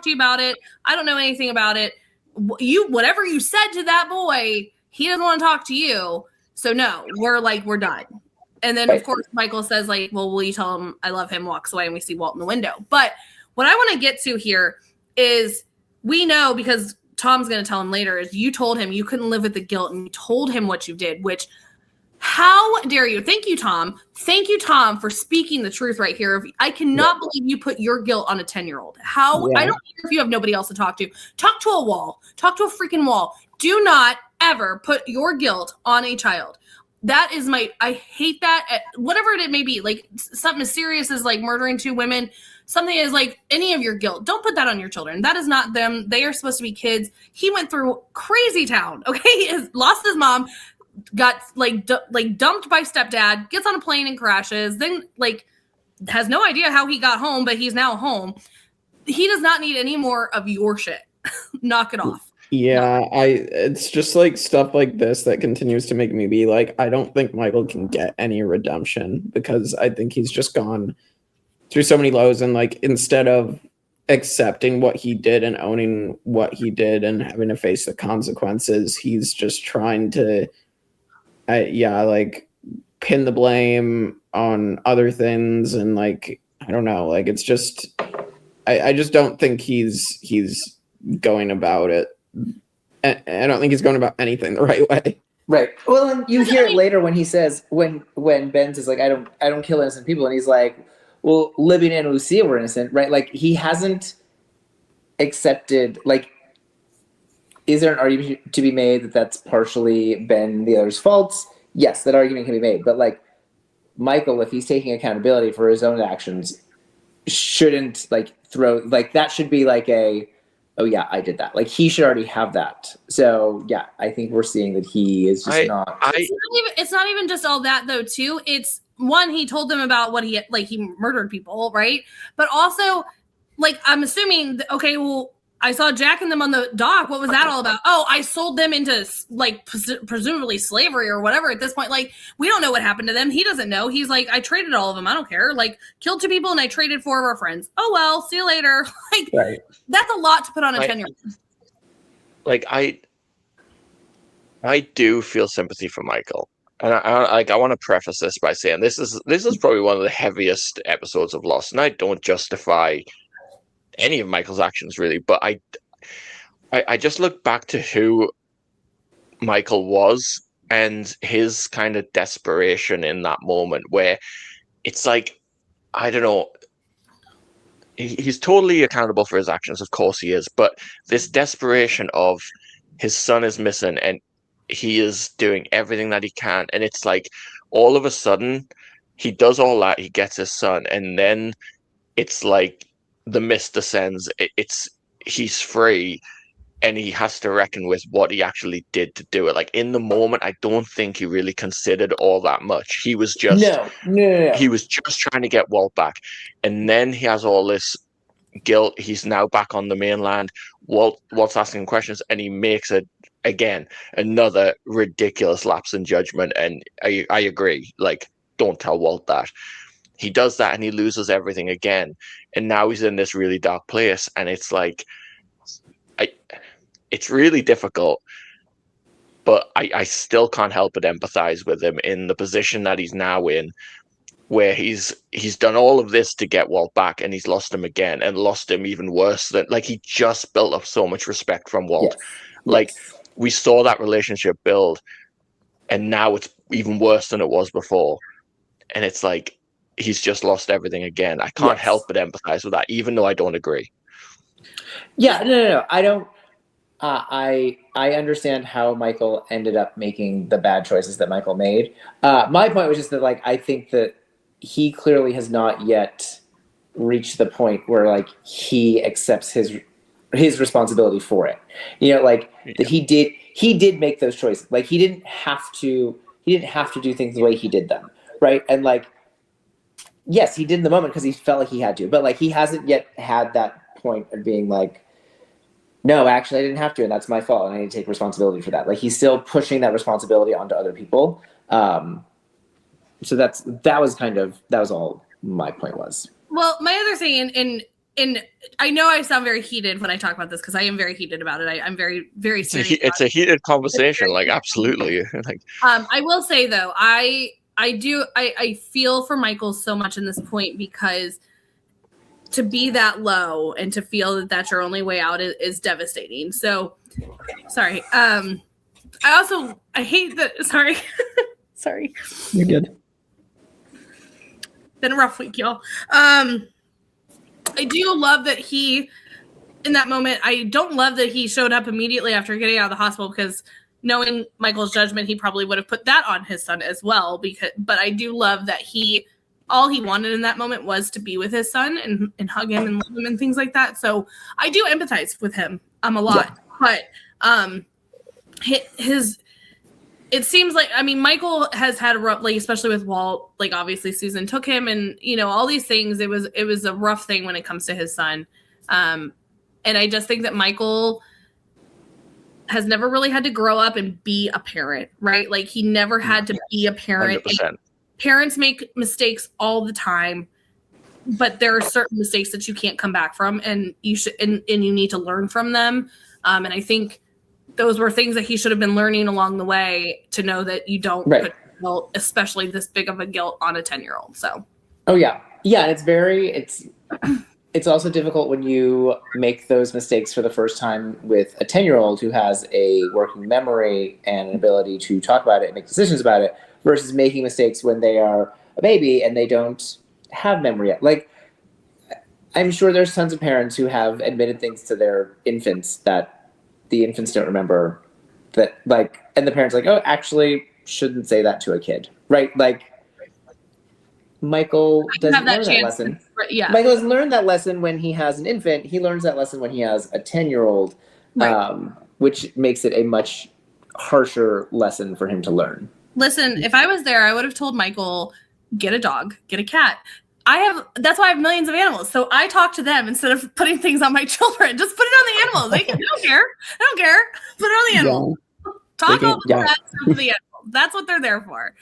you about it. I don't know anything about it. Whatever you said to that boy, he doesn't want to talk to you. So no, we're done. And then, of course, Michael says, well, will you tell him I love him? Walks away, and we see Walt in the window. But what I want to get to here is we know, because Tom's going to tell him later is you told him you couldn't live with the guilt and you told him what you did, which how dare you? Thank you, Tom. Thank you, Tom, for speaking the truth right here. I cannot believe you put your guilt on a 10-year-old. How? I don't care if you have nobody else to talk to. Talk to a wall. Talk to a freaking wall. Do not ever put your guilt on a child. That is I hate that. Whatever it may be, like something as serious as like murdering 2 women, something is like any of your guilt. Don't put that on your children. That is not them. They are supposed to be kids. He went through crazy town. Okay. He lost his mom, got dumped by stepdad, gets on a plane and crashes, then like has no idea how he got home, but he's now home. He does not need any more of your shit. Knock it off. Yeah, it's just like stuff like this that continues to make me be like, I don't think Michael can get any redemption because I think he's just gone through so many lows, and like instead of accepting what he did and owning what he did and having to face the consequences, he's just trying to like pin the blame on other things, and like I don't know, like it's just I just don't think he's going about it. I don't think he's going about anything the right way. Right. Well, and you hear it later when he says, when Ben says like, I don't kill innocent people, and he's like, well, Libby and Lucia were innocent, right? Like he hasn't accepted. Like, is there an argument to be made that that's partially Ben and the other's faults? Yes, that argument can be made. But like Michael, if he's taking accountability for his own actions, shouldn't like that should be like oh yeah, I did that. Like he should already have that. So yeah, I think we're seeing that he is just It's not even just all that though. Too, it's one, he told them about what he murdered people, right? But also, like I'm assuming, okay, well, I saw Jack and them on the dock. What was that all about? Oh, I sold them into like presumably slavery or whatever. At this point, like we don't know what happened to them. He doesn't know. He's like, I traded all of them. I don't care. Like killed 2 people and I traded 4 of our friends. Oh well, see you later. Like that's a lot to put on a 10-year-old. Like I do feel sympathy for Michael, and I want to preface this by saying this is probably one of the heaviest episodes of Lost, and I don't justify any of Michael's actions really, but I just look back to who Michael was and his kind of desperation in that moment where it's like, I don't know, he's totally accountable for his actions, of course he is, but this desperation of his son is missing and he is doing everything that he can, and it's like all of a sudden he does all that, he gets his son, and then it's like the mist descends. He's free, and he has to reckon with what he actually did to do it. Like in the moment, I don't think he really considered all that much. He was just no. He was just trying to get Walt back, and then he has all this guilt. He's now back on the mainland. Walt's asking questions, and he makes another ridiculous lapse in judgment. And I agree. Like, don't tell Walt that. He does that and he loses everything again. And now he's in this really dark place. And it's like, it's really difficult. But I still can't help but empathize with him in the position that he's now in, where he's done all of this to get Walt back, and he's lost him again, and lost him even worse than, like, he just built up so much respect from Walt. Yes. Like, we saw that relationship build, and now it's even worse than it was before. And it's like, he's just lost everything again. I can't help but empathize with that, even though I don't agree. Yeah, no. I don't. I understand how Michael ended up making the bad choices that Michael made. My point was just that, like, I think that he clearly has not yet reached the point where, like, he accepts his responsibility for it. You know, like that he did make those choices. Like he didn't have to do things the way he did them, right? And like, yes, he did in the moment because he felt like he had to, but like he hasn't yet had that point of being like, no, actually I didn't have to, and that's my fault, and I need to take responsibility for that. Like he's still pushing that responsibility onto other people. So that was all my point was. Well, my other thing, and I know I sound very heated when I talk about this because I am very heated about it. I'm very, very serious. It's a heated conversation, like absolutely. Like, I will say though, I feel for Michael so much in this point because to be that low and to feel that that's your only way out is devastating. So, sorry. I hate that. Sorry. Sorry. You're good. Been a rough week, y'all. I do love that he, in that moment, I don't love that he showed up immediately after getting out of the hospital, because knowing Michael's judgment, he probably would have put that on his son as well. But I do love that all he wanted in that moment was to be with his son and hug him and love him and things like that. So I do empathize with him a lot. Yeah. But it seems like, I mean, Michael has had a rough, like, especially with Walt, like, obviously Susan took him and, all these things. It was a rough thing when it comes to his son. And I just think that Michael has never really had to grow up and be a parent, right? Like, he never had to be a parent. 100%. Parents make mistakes all the time, but there are certain mistakes that you can't come back from, and you should, and you need to learn from them. And I think those were things that he should have been learning along the way, to know that you don't put guilt, especially this big of a guilt, on a 10-year-old. So. Oh yeah. Yeah. And it's also difficult when you make those mistakes for the first time with a 10-year-old who has a working memory and an ability to talk about it and make decisions about it, versus making mistakes when they are a baby and they don't have memory yet. Like, I'm sure there's tons of parents who have admitted things to their infants that the infants don't remember, that, like, and the parents are like, oh, actually shouldn't say that to a kid, right? Like, Michael doesn't learn that lesson. Yeah. Michael doesn't learn that lesson when he has an infant. He learns that lesson when he has a 10-year-old, which makes it a much harsher lesson for him to learn. Listen, if I was there, I would have told Michael, get a dog, get a cat. That's why I have millions of animals. So I talk to them instead of putting things on my children. Just put it on the animals. They don't care. I don't care. Put it on the animals. Yeah. Talk about the animals. That's what they're there for.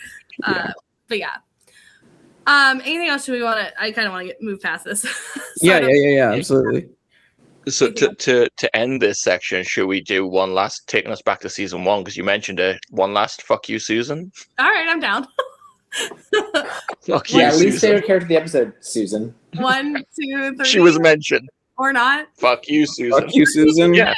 But yeah. Anything else do we want to? I kind of want to move past this. Yeah, absolutely. So to end this section, should we do one last, taking us back to season 1, because you mentioned one last fuck you, Susan? All right, I'm down. Fuck you, at least Susan. say your character of the episode, Susan. 1, 2, 3. She was mentioned. Or not. Fuck you, Susan. Fuck you, Susan. Yeah.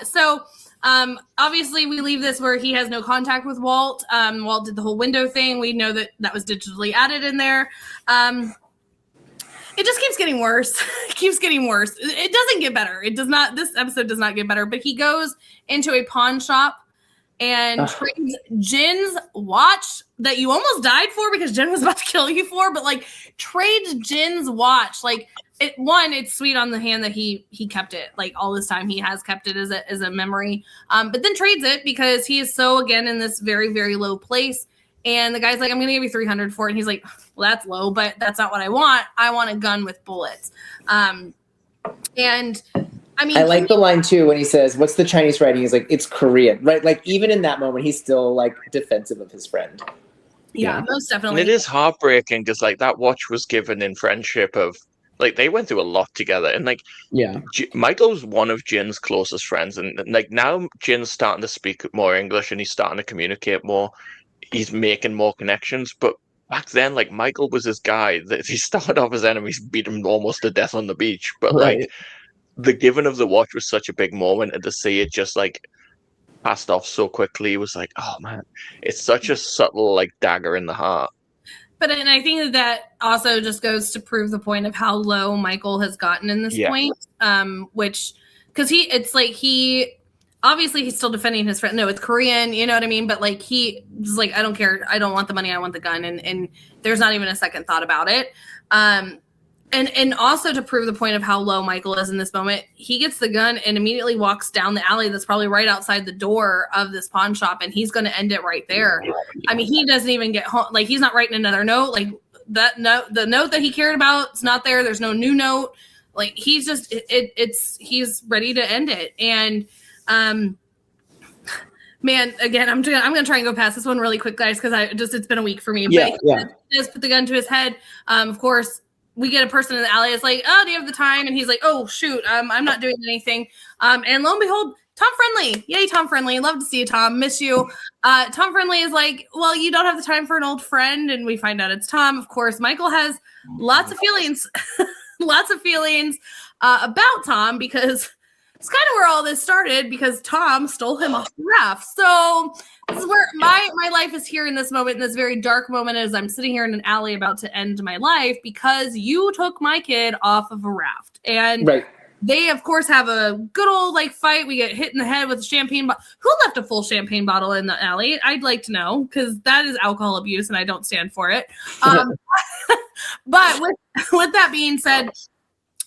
So obviously we leave this where he has no contact with Walt. Walt did the whole window thing. We know that was digitally added in there. It just keeps getting worse. It keeps getting worse. It doesn't get better. It does not. This episode does not get better. But he goes into a pawn shop and trades Jin's watch that you almost died for, because Jin was about to kill you for. But, like, trades Jin's watch. Like, it's sweet on the hand that he kept it, like, all this time. He has kept it as a memory. But then trades it because he is so, again, in this very, very low place. And the guy's like, I'm going to give you $300 for it. And he's like, well, that's low, but that's not what I want. I want a gun with bullets. And I mean, I like the line too when he says, what's the Chinese writing? He's like, it's Korean, right? Like, even in that moment, he's still, like, defensive of his friend. Yeah, most definitely. And it is heartbreaking, because, like, that watch was given in friendship of, like, they went through a lot together. And, like, Michael's one of Jin's closest friends. And, like, now Jin's starting to speak more English and he's starting to communicate more. He's making more connections. But back then, like, Michael was this guy that he started off as enemies, beat him almost to death on the beach. But, like, the giving of the watch was such a big moment. And to see it just, like, passed off so quickly was like, oh, man. It's such a subtle, like, dagger in the heart. And I think that also just goes to prove the point of how low Michael has gotten in this point. Which, because obviously he's still defending his friend. No, it's Korean, you know what I mean? But, like, he was like, I don't care. I don't want the money. I want the gun. And there's not even a second thought about it. And also to prove the point of how low Michael is in this moment, he gets the gun and immediately walks down the alley that's probably right outside the door of this pawn shop, and he's going to end it right there. I mean, he doesn't even get home. Like, he's not writing another note. Like, that note, the note that he cared about is not there. There's no new note. Like, he's just, he's ready to end it. And, man, again, I'm going to try and go past this one really quick, guys, because it's been a week for me. But he does put the gun to his head. Of course, we get a person in the alley. It's like, oh, do you have the time? And he's like, oh, shoot, I'm not doing anything. And lo and behold, Tom Friendly. Yay, Tom Friendly. Love to see you, Tom. Miss you. Tom Friendly is like, well, you don't have the time for an old friend. And we find out it's Tom. Of course, Michael has lots of feelings, about Tom because it's kind of where all this started because Tom stole him off the raft. So this is where my life is here in this moment, in this very dark moment as I'm sitting here in an alley about to end my life because you took my kid off of a raft. And Right. They, of course, have a good old fight. We get hit in the head with a champagne bottle. Who left a full champagne bottle in the alley? I'd like to know because that is alcohol abuse and I don't stand for it. But with that being said,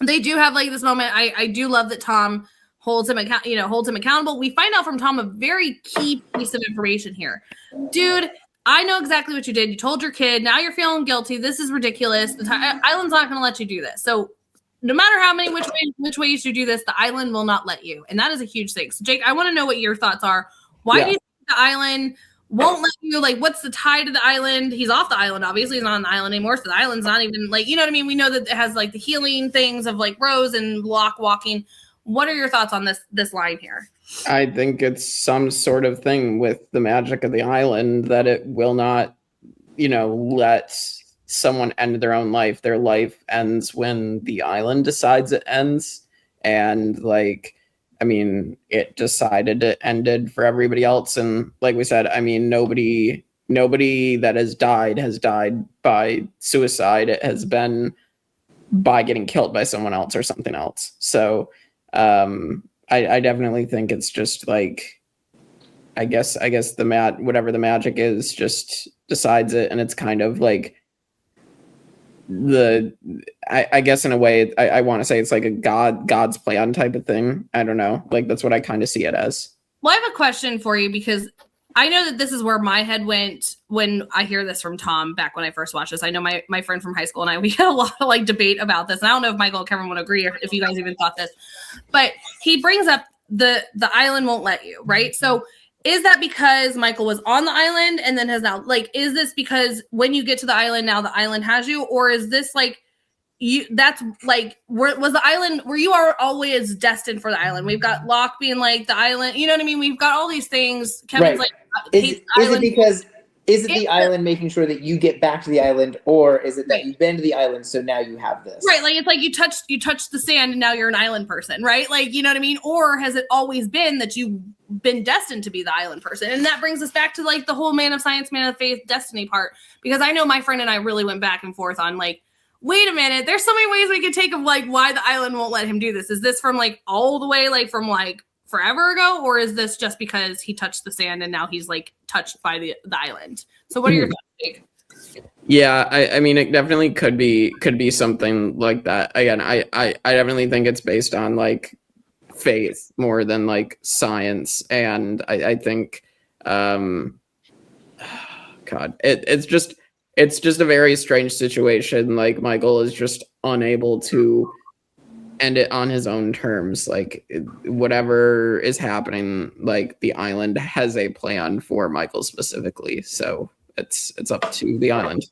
they do have this moment. I do love that Tom holds him accountable. We find out from Tom a very key piece of information here. Dude, I know exactly what you did. You told your kid. Now you're feeling guilty. This is ridiculous. The island's not going to let you do this. So no matter how many which way you should do this, the island will not let you. And that is a huge thing. So Jake, I want to know what your thoughts are. Why do you think the island won't let you? What's the tie to the island? He's off the island. Obviously, he's not on the island anymore. So the island's not even you know what I mean? We know that it has the healing things of Rose and Locke walking. What are your thoughts on this line here? I think it's some sort of thing with the magic of the island that it will not, let someone end their own life. Their life ends when the island decides it ends. And it decided it ended for everybody else. And like we said, nobody that has died by suicide. It has been by getting killed by someone else or something else. So I definitely think it's just I guess whatever the magic is just decides it. And it's kind of I guess in a way I want to say it's a God's plan type of thing. I don't know. That's what I kind of see it as. Well, I have a question for you because I know that this is where my head went when I hear this from Tom back when I first watched this. I know my friend from high school and we had a lot of debate about this. And I don't know if Michael and Kevin would agree or if you guys even thought this, but he brings up the island won't let you, right? So is that because Michael was on the island and then has now is this because when you get to the island, now the island has you? Or is this was the island where you are always destined for the island? We've got Locke being the island, you know what I mean? We've got all these things. Kevin's right. Is it the island making sure that you get back to the island, or is it that you've been to the island, so now you have this? Right, it's you touched the sand and now you're an island person, right? You know what I mean? Or has it always been that you've been destined to be the island person? And that brings us back to the whole man of science, man of faith, destiny part. Because I know my friend and I really went back and forth on wait a minute, there's so many ways we could take of why the island won't let him do this. Is this from all the way from forever ago, or is this just because he touched the sand and now he's touched by the island? So what are your thoughts, Jake? Yeah, I mean it definitely could be something like that. Again, I definitely think it's based on faith more than science, and I think God, it's just a very strange situation. Michael is just unable to end it on his own terms. Whatever is happening, the island has a plan for Michael specifically. So it's up to the island.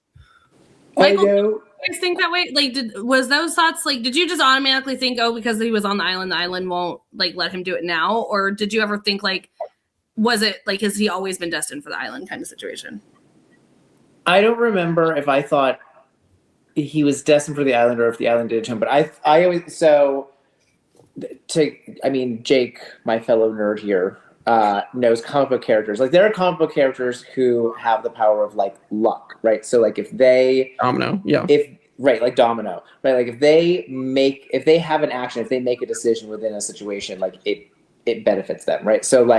Michael, do you guys think that way? Was those thoughts did you just automatically think, oh, because he was on the island won't let him do it now? Or did you ever think was it has he always been destined for the island kind of situation? I don't remember if I thought he was destined for the island or if the island did it to him, but I always, Jake, my fellow nerd here, knows comic book characters. There are comic book characters who have the power of luck, right? So if they Domino, yeah. Domino, right? If they have an action, if they make a decision within a situation, it benefits them, right? So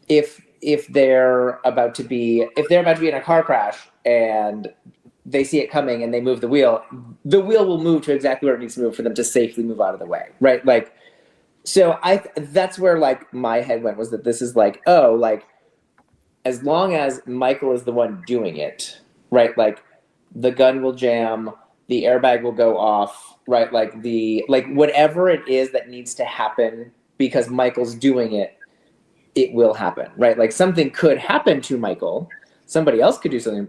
if they're about to be in a car crash and they see it coming and they move the wheel will move to exactly where it needs to move for them to safely move out of the way, right? So that's where my head went, was that this is as long as Michael is the one doing it, right? The gun will jam, the airbag will go off, right? Whatever it is that needs to happen because Michael's doing it, it will happen, right? Something could happen to Michael. Somebody else could do something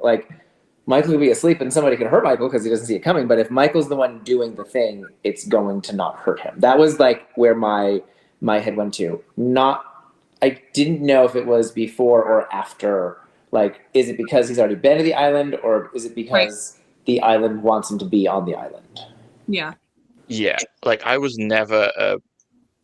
Michael could be asleep and somebody could hurt Michael because he doesn't see it coming. But if Michael's the one doing the thing, it's going to not hurt him. That was like where my head went to. I didn't know if it was before or after. Like, is it because he's already been to the island, or is it because the island wants him to be on the island? Yeah. Yeah, like I was never.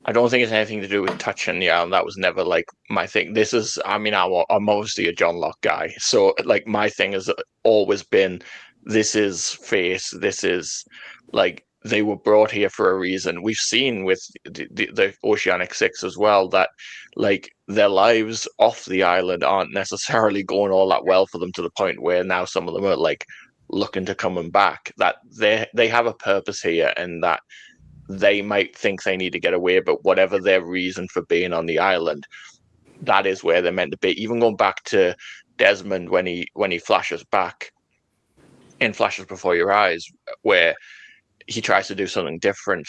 I don't think it's anything to do with touching the island. That was never like my thing. This is. I mean, I'm mostly a John Locke guy, so like my thing has always been, this is fate. This is like they were brought here for a reason. We've seen with the Oceanic Six as well that like their lives off the island aren't necessarily going all that well for them, to the point where now some of them are like looking to coming back. That they have a purpose here, and that they might think they need to get away, but whatever their reason for being on the island, that is where they're meant to be. Even going back to Desmond when he flashes back in Flashes Before Your Eyes, where he tries to do something different,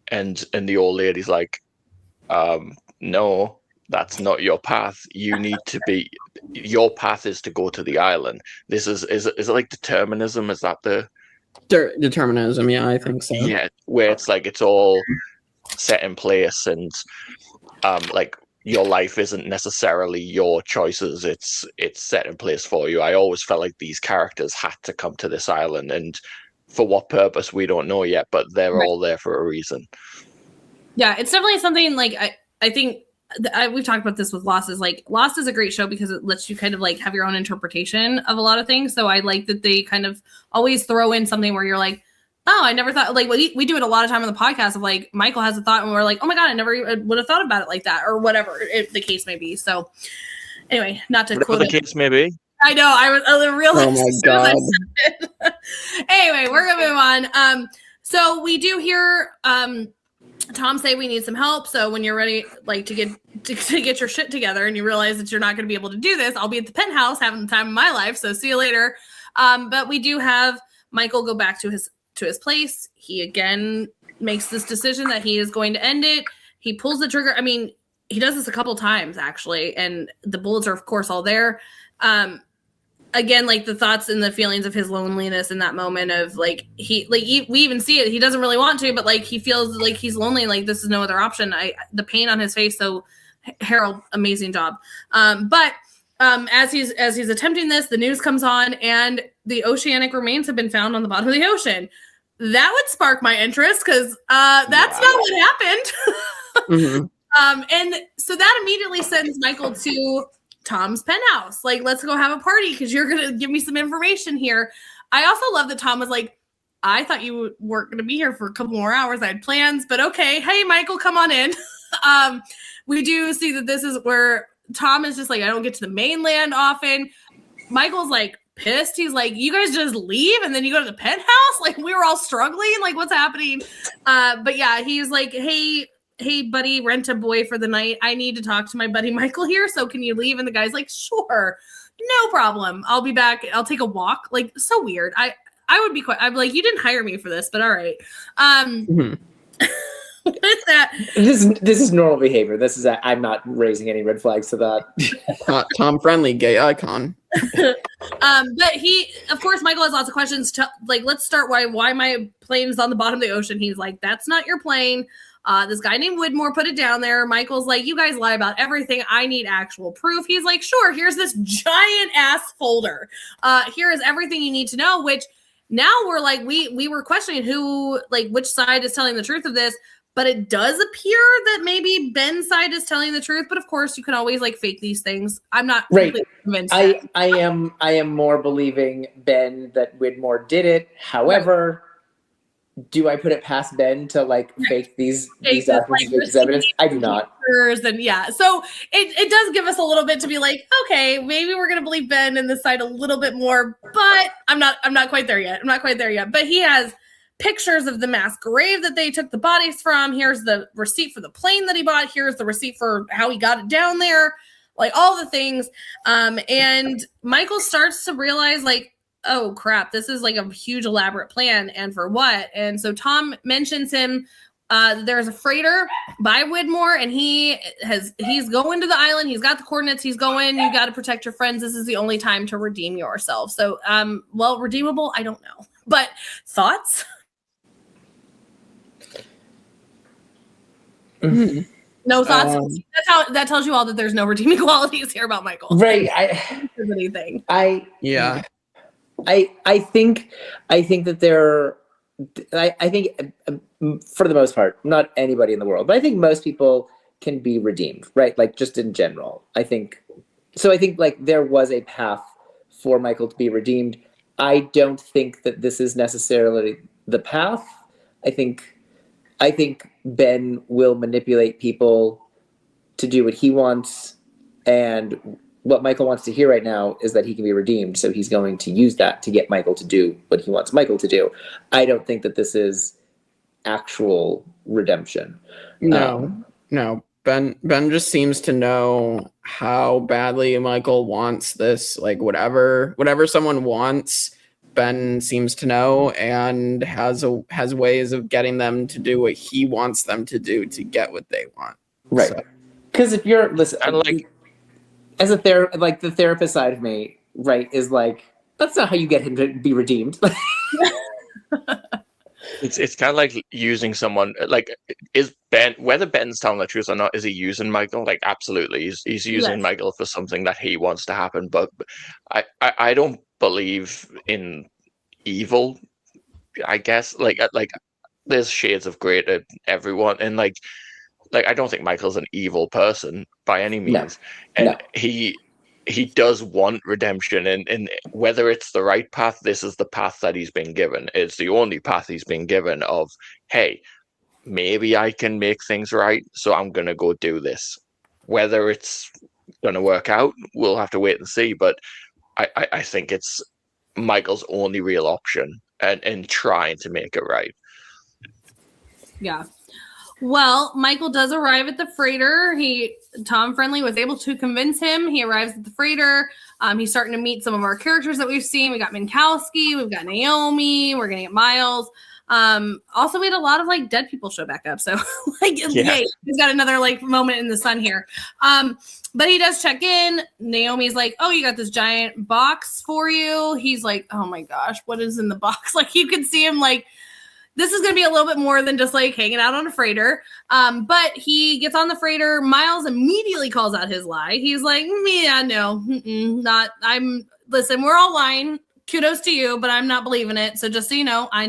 and the old lady's like, no, that's not your path. You need to be, your path is to go to the island. This is it like determinism? Is that the determinism? Yeah, I think so. Yeah, where it's like it's all set in place, and like your life isn't necessarily your choices. It's set in place for you. I always felt like these characters had to come to this island, and for what purpose we don't know yet, but they're all there for a reason. Yeah, it's definitely something like I think we've talked about this with Lost. Is like Lost is a great show because it lets you kind of like have your own interpretation of a lot of things. So I like that they kind of always throw in something where you're like, oh, I never thought, like we do it a lot of time on the podcast of like Michael has a thought and we're like, oh my God, I never would have thought about it like that, or whatever the case may be. So anyway, not to Whatever quote the case may be. I know I was realized. Oh my God. Anyway, we're gonna move on. So we do hear Tom say we need some help. So when you're ready, like to get your shit together, and you realize that you're not going to be able to do this, I'll be at the penthouse having the time of my life. So see you later. But we do have Michael go back to his place. He again makes this decision that he is going to end it. He pulls the trigger. I mean, he does this a couple times actually, and the bullets are of course all there. Again, like the thoughts and the feelings of his loneliness in that moment of like we even see it. He doesn't really want to, but like he feels like he's lonely. Like this is no other option. The pain on his face. So Harold, amazing job. But as he's attempting this, the news comes on, and the oceanic remains have been found on the bottom of the ocean. That would spark my interest because that's not what happened. Mm-hmm. And so that immediately sends Michael to Tom's penthouse. Like, let's go have a party because you're going to give me some information here. I also love that Tom was like, I thought you weren't going to be here for a couple more hours. I had plans, but okay. Hey, Michael, come on in. We do see that this is where Tom is just like, I don't get to the mainland often. Michael's like pissed. He's like, you guys just leave and then you go to the penthouse? Like, we were all struggling. Like, what's happening? But yeah, he's like, hey, buddy, rent a boy for the night. I need to talk to my buddy Michael here. So can you leave? And the guy's like, sure, no problem. I'll be back. I'll take a walk. Like, so weird. I would be quite, I'm like, you didn't hire me for this, but all right. What is that? This is normal behavior. I'm not raising any red flags to that. Tom friendly gay icon. But of course, Michael has lots of questions. Like, let's start why my plane is on the bottom of the ocean. He's like, that's not your plane. This guy named Widmore put it down there. Michael's like, you guys lie about everything. I need actual proof. He's like, sure, here's this giant ass folder. Here is everything you need to know, which now we're like, we were questioning which side is telling the truth of this, but it does appear that maybe Ben's side is telling the truth. But of course, you can always like fake these things. I'm not completely convinced. I am more believing Ben that Widmore did it. However, do I put it past Ben to like fake these documents as evidence? I do not. And yeah, so it does give us a little bit to be like, okay, maybe we're gonna believe Ben and this side a little bit more, but I'm not quite there yet. But he has pictures of the mass grave that they took the bodies from. Here's the receipt for the plane that he bought. Here's the receipt for how he got it down there. Like all the things. And Michael starts to realize like, oh crap, this is like a huge elaborate plan, and for what? And so Tom mentions him There's a freighter by Widmore, and he's going to the island. He's got the coordinates. He's going. You got to protect your friends. This is the only time to redeem yourself. So, redeemable? I don't know. But thoughts? No thoughts. That tells you all that there's no redeeming qualities here about Michael. Right. Anything. I think that there. I think for the most part, not anybody in the world, but I think most people can be redeemed, right? Like just in general. I think like there was a path for Michael to be redeemed. I don't think that this is necessarily the path. I think Ben will manipulate people to do what he wants, and what Michael wants to hear right now is that he can be redeemed. So he's going to use that to get Michael to do what he wants Michael to do. I don't think that this is actual redemption. No. Ben just seems to know how badly Michael wants this. Like whatever someone wants, Ben seems to know and has ways of getting them to do what he wants them to do to get what they want. Right. Because if you're as a the therapist side of me, right, is like, that's not how you get him to be redeemed. It's kind of like using someone. Like, is Ben, whether Ben's telling the truth or not, is he using Michael? Like, absolutely, he's using Michael for something that he wants to happen. But I don't believe in evil. I guess like there's shades of gray to everyone, and like I don't think Michael's an evil person by any means. And he does want redemption, and whether it's the right path, this is the path that he's been given. It's the only path he's been given of, hey, maybe I can make things right, so I'm going to go do this. Whether it's going to work out, we'll have to wait and see, but I think it's Michael's only real option and trying to make it right. Yeah. Well, Michael does arrive at the freighter. Tom Friendly was able to convince him. He arrives at the freighter. He's starting to meet some of our characters that we've seen. We got Minkowski, we've got Naomi, we're gonna get Miles. Also, we had a lot of like dead people show back up. So yay, he's got another like moment in the sun here. But he does check in. Naomi's like, oh, you got this giant box for you. He's like, oh my gosh, what is in the box? Like you can see him like, this is going to be a little bit more than just like hanging out on a freighter. But he gets on the freighter. Miles immediately calls out his lie. He's like, yeah, no, listen, we're all lying. Kudos to you, but I'm not believing it. So just so you know that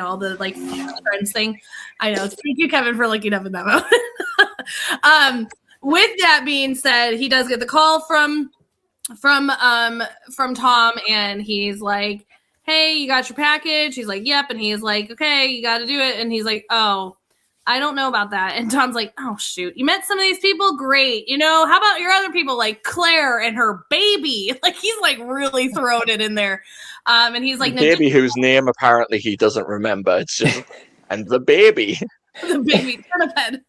all the like friends thing. I know. Thank you, Kevin, for looking up in that moment. With that being said, he does get the call from Tom, and he's like, hey, you got your package? He's like, yep. And he's like, okay, you got to do it. And he's like, oh, I don't know about that. And Tom's like, oh, shoot. You met some of these people? Great. How about your other people like Claire and her baby? Like, he's like really throwing it in there. And he's like, baby whose name apparently he doesn't remember. It's just, and the baby. The baby, centipede.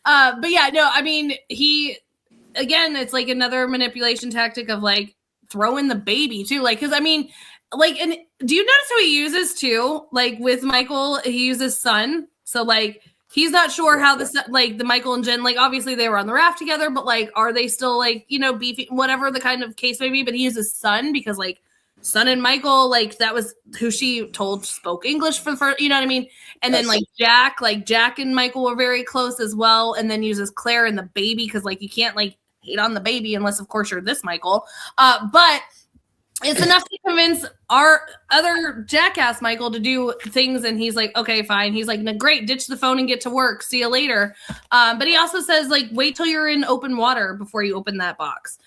But yeah, no, I mean, it's like another manipulation tactic of like throwing the baby too. Like, cause I mean, like, and do you notice who he uses too? Like with Michael, he uses son. So like, he's not sure how the Michael and Jen, like obviously they were on the raft together, but like, are they still like, beefy, whatever the kind of case may be, but he uses son because like Son and Michael, like that was who she told spoke English for the first, you know what I mean? And then like Jack and Michael were very close as well. And then uses Claire and the baby. Cause like, you can't like hate on the baby unless of course you're this Michael. But it's enough to convince our other jackass Michael to do things. And he's like, okay, fine. He's like, great, ditch the phone and get to work. See you later. But he also says like, wait till you're in open water before you open that box.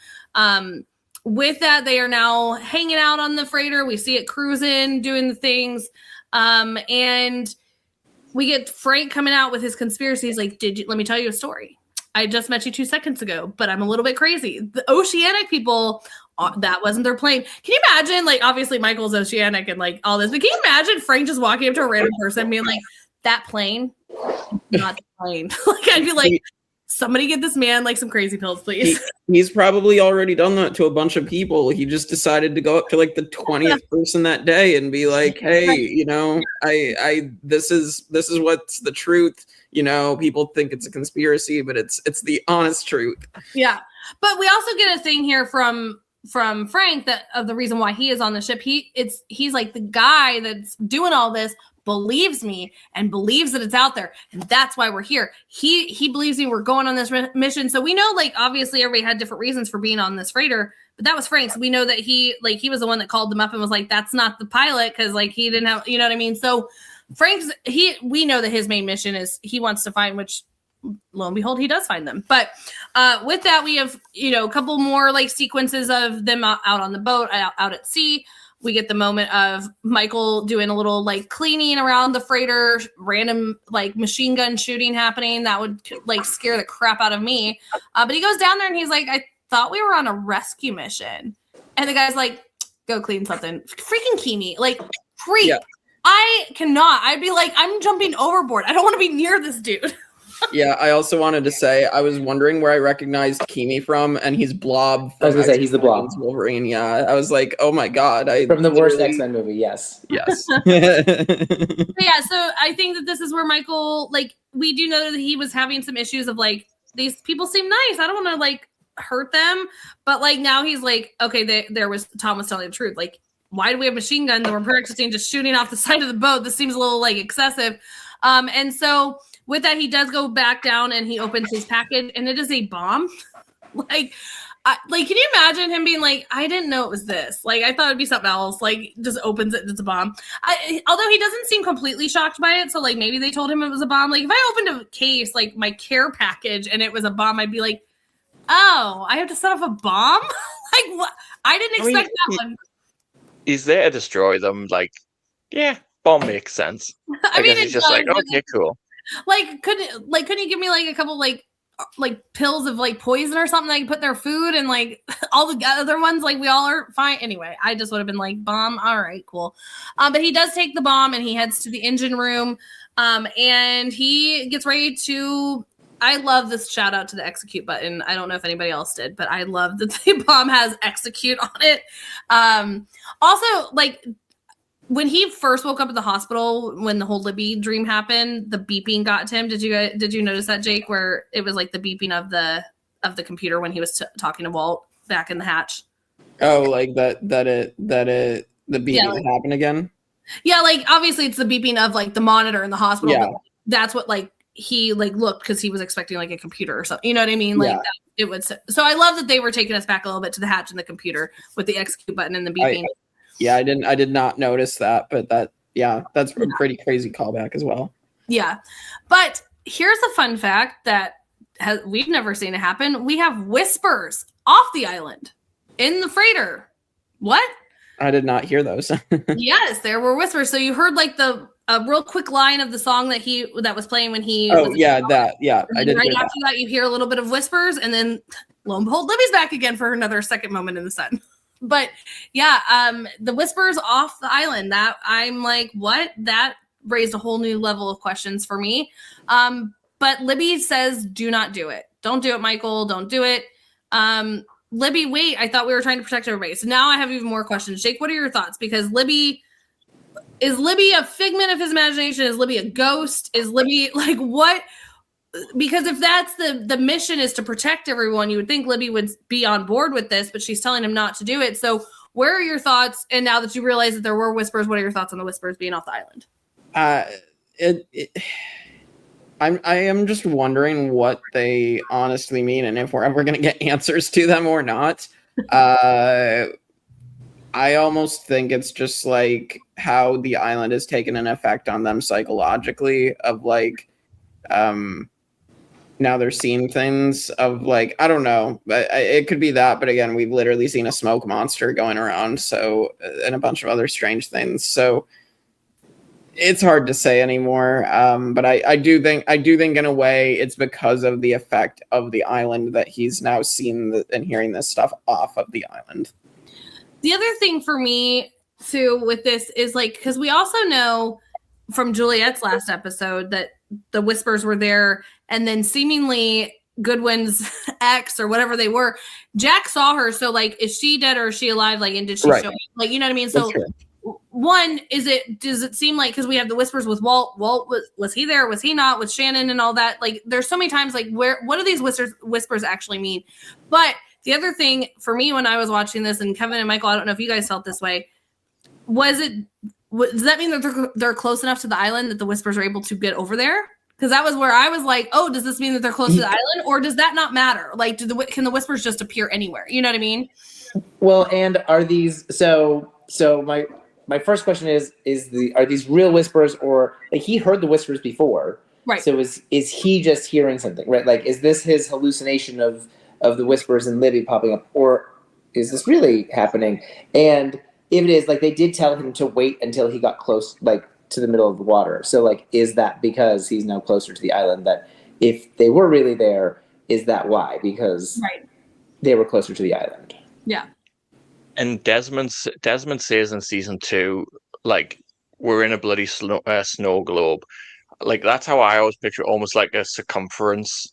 With that, they are now hanging out on the freighter. We see it cruising, doing the things. And we get Frank coming out with his conspiracy. He's like, let me tell you a story. I just met you 2 seconds ago, but I'm a little bit crazy. The Oceanic people, that wasn't their plane. Can you imagine, like, obviously Michael's Oceanic and like all this, but can you imagine Frank just walking up to a random person being like, that plane, not the plane? Like, I'd be like, somebody get this man like some crazy pills, please. He's probably already done that to a bunch of people. He just decided to go up to like the 20th person that day and be like, hey, you know, this is what's the truth. You know, people think it's a conspiracy, but it's the honest truth. Yeah. But we also get a thing here from Frank that of the reason why he is on the ship. He's like the guy that's doing all this believes me and believes that it's out there, and that's why we're here. He believes me. We're going on this mission. So we know, like, obviously everybody had different reasons for being on this freighter, but that was Frank's. We know that he was the one that called them up and was like, that's not the pilot, because like he didn't have, you know what I mean? So Frank's we know that his main mission is he wants to find, which lo and behold, he does find them. But with that, we have, you know, a couple more like sequences of them out on the boat, out at sea. We get the moment of Michael doing a little like cleaning around the freighter, random like machine gun shooting happening. That would like scare the crap out of me. But he goes down there and he's like, I thought we were on a rescue mission. And the guy's like, go clean something. Freaking Kimi, like creep. Yeah. I cannot. I'd be like, I'm jumping overboard. I don't want to be near this dude. Yeah, I also wanted to say I was wondering where I recognized Kimi from, and he's Blob. I was gonna say he's the Blob. Wolverine. Yeah, I was like, oh my god, from the worst X-Men movie. Yes. Yeah, so I think that this is where Michael, like, we do know that he was having some issues of like, these people seem nice. I don't want to like hurt them, but like now he's like, okay, Tom was telling the truth. Like, why do we have machine guns and we're practicing just shooting off the side of the boat? This seems a little like excessive. And so with that, he does go back down and he opens his package and it is a bomb. Like, can you imagine him being like, I didn't know it was this. Like, I thought it'd be something else. Like, just opens it, it's a bomb. Although he doesn't seem completely shocked by it. So like, maybe they told him it was a bomb. Like if I opened a case, like my care package, and it was a bomb, I'd be like, oh, I have to set off a bomb? Like what? I didn't expect that one. He's there to destroy them. Like, yeah, bomb makes sense. I mean, it's just like, okay, cool. Like, couldn't you give me like a couple like pills of like poison or something I can put in their food, and like all the other ones, like we all are fine. Anyway, I just would have been like, bomb, all right, cool. But he does take the bomb and he heads to the engine room, and he gets ready to. I love this shout out to the execute button. I don't know if anybody else did, but I love that the bomb has execute on it. Also, like, when he first woke up at the hospital, when the whole Libby dream happened, the beeping got to him. Did you notice that, Jake? Where it was like the beeping of the computer when he was talking to Walt back in the hatch. Oh, like the beeping would happen again. Yeah, like obviously it's the beeping of like the monitor in the hospital. Yeah, but that's what like he like looked, because he was expecting like a computer or something. You know what I mean? Like that, it would. So I love that they were taking us back a little bit to the hatch and the computer with the execute button and the beeping. I did not notice that, but that's a pretty crazy callback as well. Yeah. But here's a fun fact that we've never seen it happen. We have whispers off the island in the freighter. What? I did not hear those. Yes, there were whispers. So you heard like a real quick line of the song that was playing when he. Oh, yeah, that. Yeah, I did. Right after that, you hear a little bit of whispers, and then lo and behold, Libby's back again for another second moment in the sun. But yeah, the whispers off the island, that I'm like, what? That raised a whole new level of questions for me. But Libby says, do not do it. Don't do it, Michael. Don't do it. Libby, wait, I thought we were trying to protect everybody. So now I have even more questions. Jake, what are your thoughts? Because is Libby a figment of his imagination? Is Libby a ghost? Is Libby like what? Because if that's the mission is to protect everyone, you would think Libby would be on board with this, but she's telling him not to do it. So where are your thoughts? And now that you realize that there were whispers, what are your thoughts on the whispers being off the island? I am just wondering what they honestly mean, and if we're ever going to get answers to them or not. I almost think it's just like how the island has taken an effect on them psychologically of like, now they're seeing things of like, I don't know, but it could be that. But again, we've literally seen a smoke monster going around. So, and a bunch of other strange things. So it's hard to say anymore. But I do think in a way it's because of the effect of the island that he's now seen and hearing this stuff off of the island. The other thing for me too with this is like, because we also know from Juliet's last episode that the whispers were there, and then seemingly Goodwin's ex or whatever they were, Jack saw her. So like, is she dead or is she alive? Like, and did she Right. show up? Like, you know what I mean? That's So true. one, does it seem like, because we have the whispers with Walt was he there? Was he not? With Shannon and all that? Like, there's so many times like, what do these whispers actually mean? But the other thing for me when I was watching this, and Kevin and Michael, I don't know if you guys felt this way, does that mean that they're close enough to the island that the whispers are able to get over there? Because that was where I was like, oh, does this mean that they're close to the island, or does that not matter? Like, can the whispers just appear anywhere? You know what I mean? Well, and are these so my first question is are these real whispers, or like he heard the whispers before? Right. So is he just hearing something, right? Like, is this his hallucination of the whispers and Libby popping up, or is this really happening? And if it is, like, they did tell him to wait until he got close, like, to the middle of the water. So, like, is that because he's now closer to the island, that if they were really there, is that why? Because they were closer to the island. Yeah. And Desmond says in season 2, like, we're in a bloody snow globe. Like, that's how I always picture it, almost like a circumference.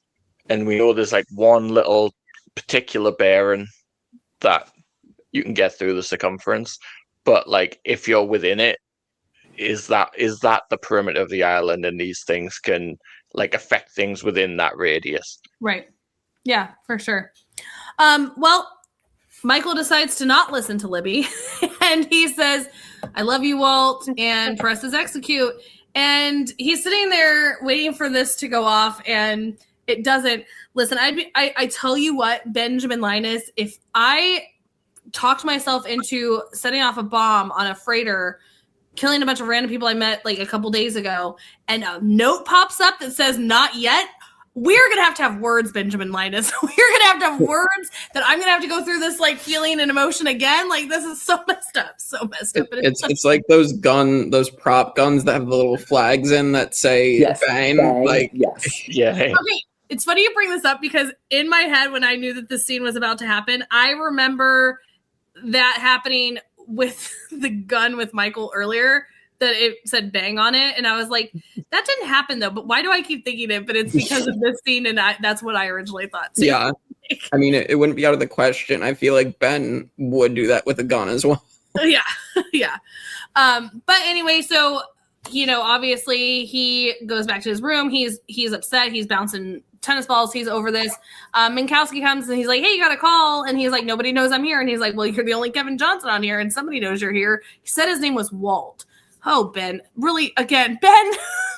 And we know there's like one little particular bearing that you can get through the circumference. But like, if you're within it, is that the perimeter of the island, and these things can like affect things within that radius? Right. Yeah, for sure. Well, Michael decides to not listen to Libby, and he says, "I love you, Walt," and presses execute. And he's sitting there waiting for this to go off, and it doesn't. Listen, I tell you what, Benjamin Linus, if I talked myself into setting off a bomb on a freighter, killing a bunch of random people I met like a couple days ago, and a note pops up that says "not yet," we're gonna have to have words, Benjamin Linus. We're gonna have words that I'm gonna have to go through this like feeling and emotion again. Like, this is so messed up. But it's like those prop guns that have the little flags in that say bang. Like, yes. Yeah. Okay, it's funny you bring this up, because in my head, when I knew that this scene was about to happen, I remember that happening with the gun with Michael earlier, that it said bang on it, and I was like, that didn't happen though, but why do I keep thinking it? But it's because of this scene, and that's what I originally thought too. Yeah, I mean, it wouldn't be out of the question. I feel like Ben would do that with a gun as well. Yeah. But anyway, so obviously he goes back to his room. He's upset. He's bouncing tennis balls. He's over this. Minkowski comes and he's like, "Hey, you got a call?" And he's like, "Nobody knows I'm here." And he's like, "Well, you're the only Kevin Johnson on here, and somebody knows you're here." He said his name was Walt. Oh, Ben, really? Again, Ben,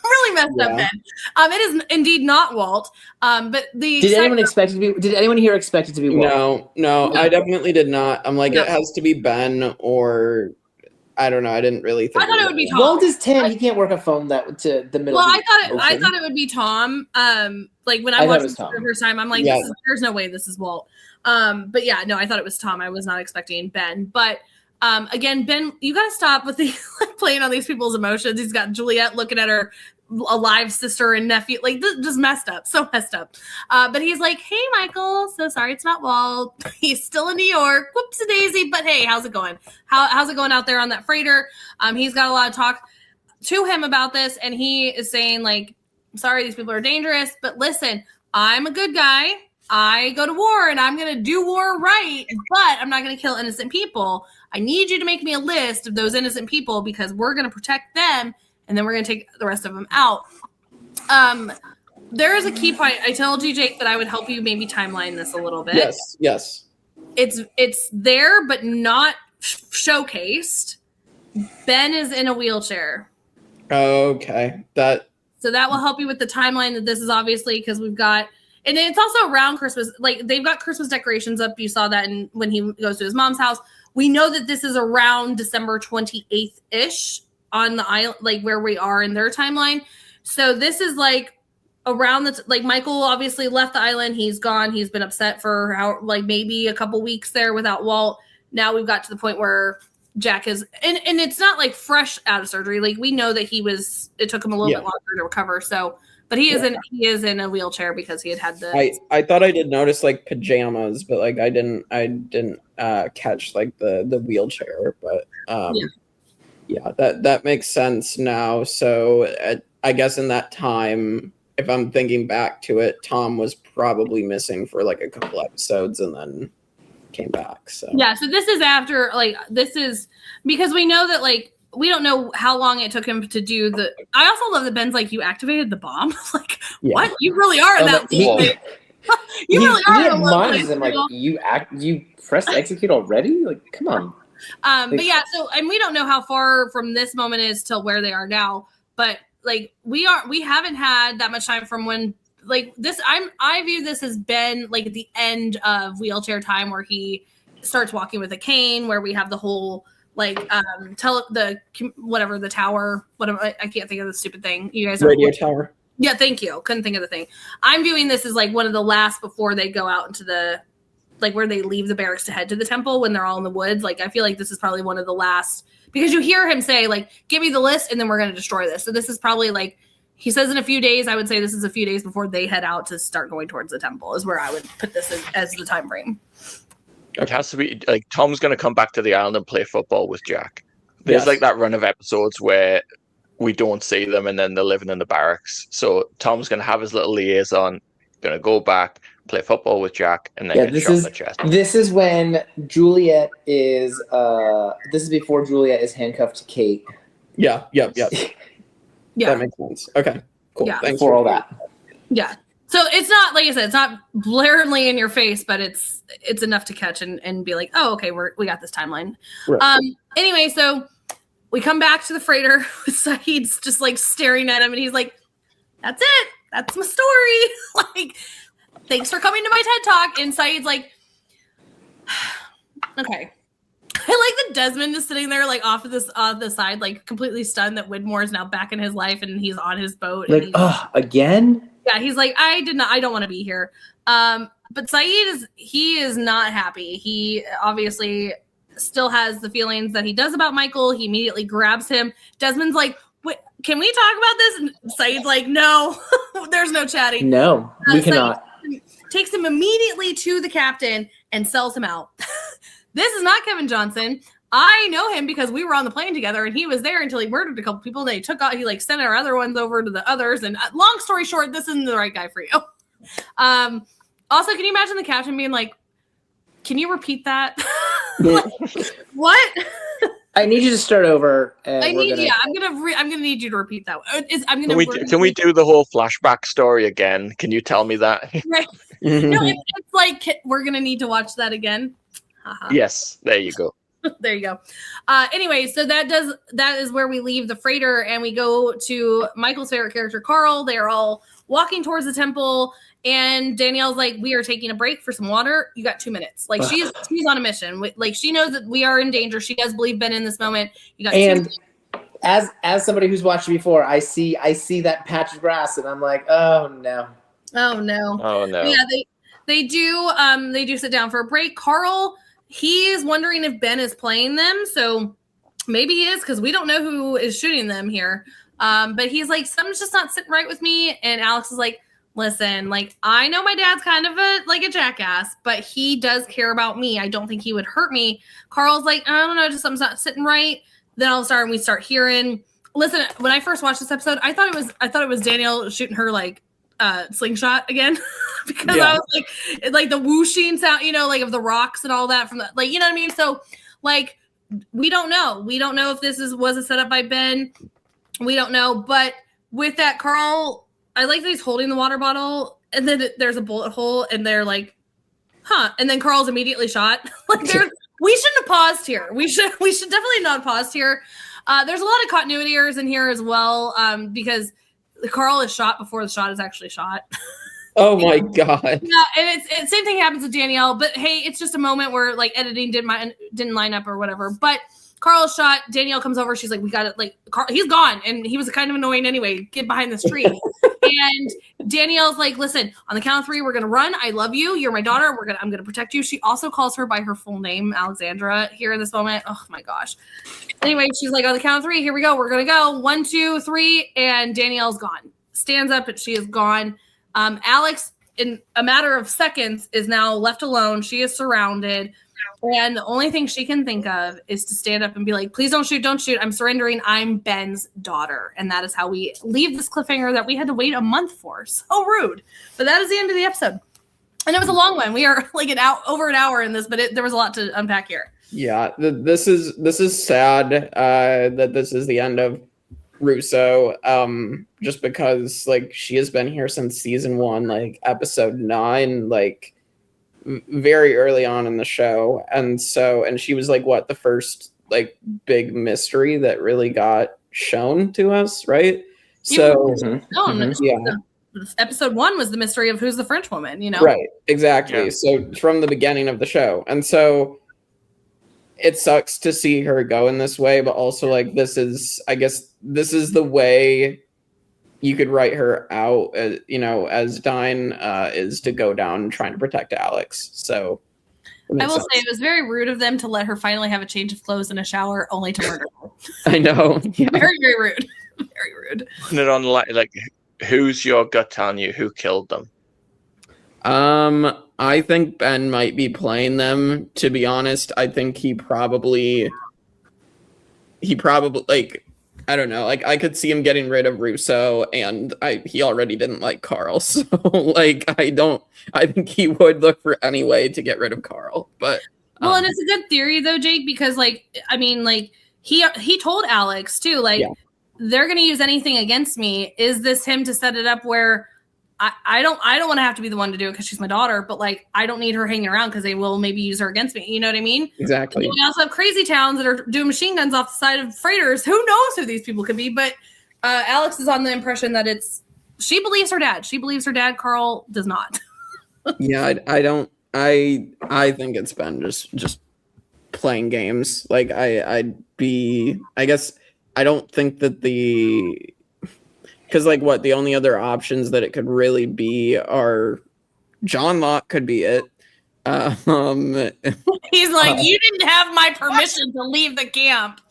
really messed up, Ben. It is indeed not Walt. But did anyone expect it to be? Did anyone here expect it to be Walt? No, I definitely did not. I'm like, it has to be Ben, or I don't know. I didn't really think. I thought it would be Tom. Walt is 10. He can't work a phone that to the middle. Well, of the I thought it would be Tom. Like when I watched it for the first time, I'm like, there's no way this is Walt. But yeah, no, I thought it was Tom. I was not expecting Ben. But again, Ben, you got to stop with the playing on these people's emotions. He's got Juliet looking at her alive sister and nephew, like just messed up, so messed up. But he's like, "Hey, Michael, so sorry it's not Walt. He's still in New York. Whoopsie daisy. But hey, how's it going? How's it going out there on that freighter?" He's got a lot of talk to him about this, and he is saying like, "Sorry, these people are dangerous, but listen, I'm a good guy. I go to war and I'm going to do war right, but I'm not going to kill innocent people. I need you to make me a list of those innocent people because we're going to protect them, and then we're going to take the rest of them out." There is a key point. I told you, Jake, that I would help you maybe timeline this a little bit. Yes. It's there, but not showcased. Ben is in a wheelchair. Okay. So that will help you with the timeline that this is obviously, because we've got, and it's also around Christmas. Like, they've got Christmas decorations up. You saw that when he goes to his mom's house. We know that this is around December 28th-ish on the island, like where we are in their timeline. So this is like around like Michael obviously left the island. He's gone. He's been upset for maybe a couple weeks there without Walt. Now we've got to the point where Jack is, and it's not like fresh out of surgery. Like, we know that it took him a little bit longer to recover. So, but he is in a wheelchair because he had the. I thought I did notice like pajamas, but like I didn't catch like the wheelchair. But that makes sense now. So I guess in that time if I'm thinking back to it, Tom was probably missing for like a couple episodes and then came back. So yeah, so this is after, like, this is because we know that, like, we don't know how long it took him to do the. I also love that Ben's like, you activated the bomb. Like, what? You really are that. You really are. He admonishes him like, you pressed execute already? Like, come on. But yeah, so, and we don't know how far from this moment is till where they are now, but like we haven't had that much time from when, like, this, I view this as Ben, like, at the end of Wheelchair Time, where he starts walking with a cane, where we have the whole, like, the tower, whatever, I can't think of the stupid thing. You guys radio tower. Yeah, thank you. Couldn't think of the thing. I'm viewing this as like one of the last before they go out into the, like, where they leave the barracks to head to the temple when they're all in the woods. Like, I feel like this is probably one of the last, because you hear him say, like, give me the list and then we're going to destroy this. So this is probably, like, he says in a few days. I would say this is a few days before they head out to start going towards the temple is where I would put this as the time frame. It has to be, like, Tom's going to come back to the island and play football with Jack. There's like that run of episodes where we don't see them and then they're living in the barracks. So Tom's going to have his little liaison, going to go back, play football with Jack, and then get shot in the chest. This is when Juliet is, this is before Juliet is handcuffed to Kate. Yeah. Yeah. That makes sense. Okay, cool. Yeah. Thanks for all that. Yeah. So it's not, like I said, it's not blaringly in your face, but it's enough to catch and be like, oh, okay, we got this timeline. Right. Anyway, so we come back to the freighter. Saeed's just like staring at him, and he's like, "That's it. That's my story. Like, thanks for coming to my TED Talk." And Saeed's like, "Okay." I like that Desmond is sitting there, like, off of the side, like, completely stunned that Widmore is now back in his life and he's on his boat. Like, again? Yeah, he's like, I don't want to be here. But Saeed is not happy. He obviously still has the feelings that he does about Michael. He immediately grabs him. Desmond's like, wait, can we talk about this? And Saeed's like, no, there's no chatting. No, we cannot. Takes him immediately to the captain and sells him out. This is not Kevin Johnson. I know him because we were on the plane together and he was there until he murdered a couple people. They took out, he like sent our other ones over to the others. And long story short, this isn't the right guy for you. Also, can you imagine the captain being like, can you repeat that? Like, what? I need you to start over. I'm gonna need you to repeat that. Can we do the whole flashback story again? Can you tell me that? Right. No, it's like we're gonna need to watch that again. Yes, there you go. There you go. Anyway, so that is where we leave the freighter and we go to Michael's favorite character, Carl. They are all walking towards the temple, and Danielle's like, "We are taking a break for some water. You got 2 minutes." Like she's on a mission. Like she knows that we are in danger. She does believe Ben in this moment. You got 2 minutes. As somebody who's watched it before, I see that patch of grass, and I'm like, oh no. Oh no. Yeah, they do sit down for a break. Carl, he is wondering if Ben is playing them, so maybe he is because we don't know who is shooting them here. But he's like, something's just not sitting right with me. And Alex is like, listen, like, I know my dad's kind of a jackass, but he does care about me. I don't think he would hurt me. Carl's like, I don't know, just something's not sitting right. Then all of a sudden we start hearing. Listen, when I first watched this episode, I thought it was Danielle shooting her like slingshot again because I was like the whooshing sound, like of the rocks and all that from the, like, you know what I mean? So like, we don't know if this was a setup by Ben. We don't know. But with that, Carl, I like that he's holding the water bottle and then there's a bullet hole and they're like, huh. And then Carl's immediately shot. Like we shouldn't have paused here. We should definitely not have paused here. There's a lot of continuity errors in here as well. Because Carl is shot before the shot is actually shot. Oh my God. Yeah, and it's same thing happens with Danielle, but hey, it's just a moment where like editing didn't line up or whatever. But Carl is shot. Danielle comes over. She's like, we got it. Like, Carl, he's gone, and he was kind of annoying anyway. Get behind this tree. And Danielle's like, listen, on the count of 3, we're gonna run. I love you. You're my daughter. I'm gonna protect you. She also calls her by her full name, Alexandra, here in this moment. Oh my gosh. Anyway, she's like, on the count of 3, here we go. We're gonna go 1, 2, 3, and Danielle's gone. Stands up, and she is gone. Alex, in a matter of seconds, is now left alone. She is surrounded. And the only thing she can think of is to stand up and be like, please don't shoot, I'm surrendering, I'm Ben's daughter. And that is how we leave this cliffhanger that we had to wait a month for. So rude. But that is the end of the episode. And it was a long one. We are like over an hour in this, but there was a lot to unpack here. Yeah, this is sad that this is the end of Russo, just because like she has been here since season 1, like episode 9, like very early on in the show, and she was like the first like big mystery that really got shown to us, right? So episode 1 was the mystery of who's the French woman, right, exactly. So from the beginning of the show, and so it sucks to see her go in this way, but also like this is the way you could write her out, as Dine is to go down trying to protect Alex. So I will say it was very rude of them to let her finally have a change of clothes and a shower only to murder her. I know. Yeah. Very, very rude. Very rude. Putting it on like who's your gut telling you who killed them? I think Ben might be playing them, to be honest. I think he probably like, I don't know, like I could see him getting rid of Russo, and he already didn't like Carl. So like I think he would look for any way to get rid of Carl. But well, and it's a good theory though, Jake, because like I mean, like he told Alex too, like they're gonna use anything against me. Is this him to set it up where I don't want to have to be the one to do it because she's my daughter, but like I don't need her hanging around because they will maybe use her against me. You know what I mean? Exactly. And we also have crazy towns that are doing machine guns off the side of freighters. Who knows who these people could be? But Alex is on the impression that she believes her dad. She believes her dad. Carl does not. Yeah, I don't. I think it's been just playing games. Like I guess I don't think that because like the only other options that it could really be are John Locke could be it. He's like, you didn't have my permission to leave the camp.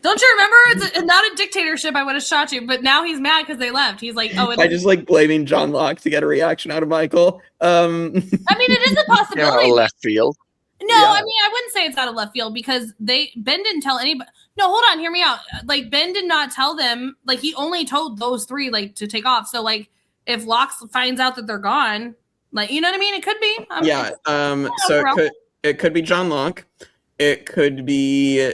Don't you remember? It's not a dictatorship. I would have shot you, but now he's mad because they left. He's like, oh, I just like blaming John Locke to get a reaction out of Michael. I mean, it is a possibility. Left field. No, yeah. I mean, I wouldn't say it's out of left field because Ben didn't tell anybody. No, hold on, hear me out. Like Ben did not tell them. Like he only told those 3 like to take off. So like if Locke finds out that they're gone, like you know what I mean? It could be. So it could be John Locke. It could be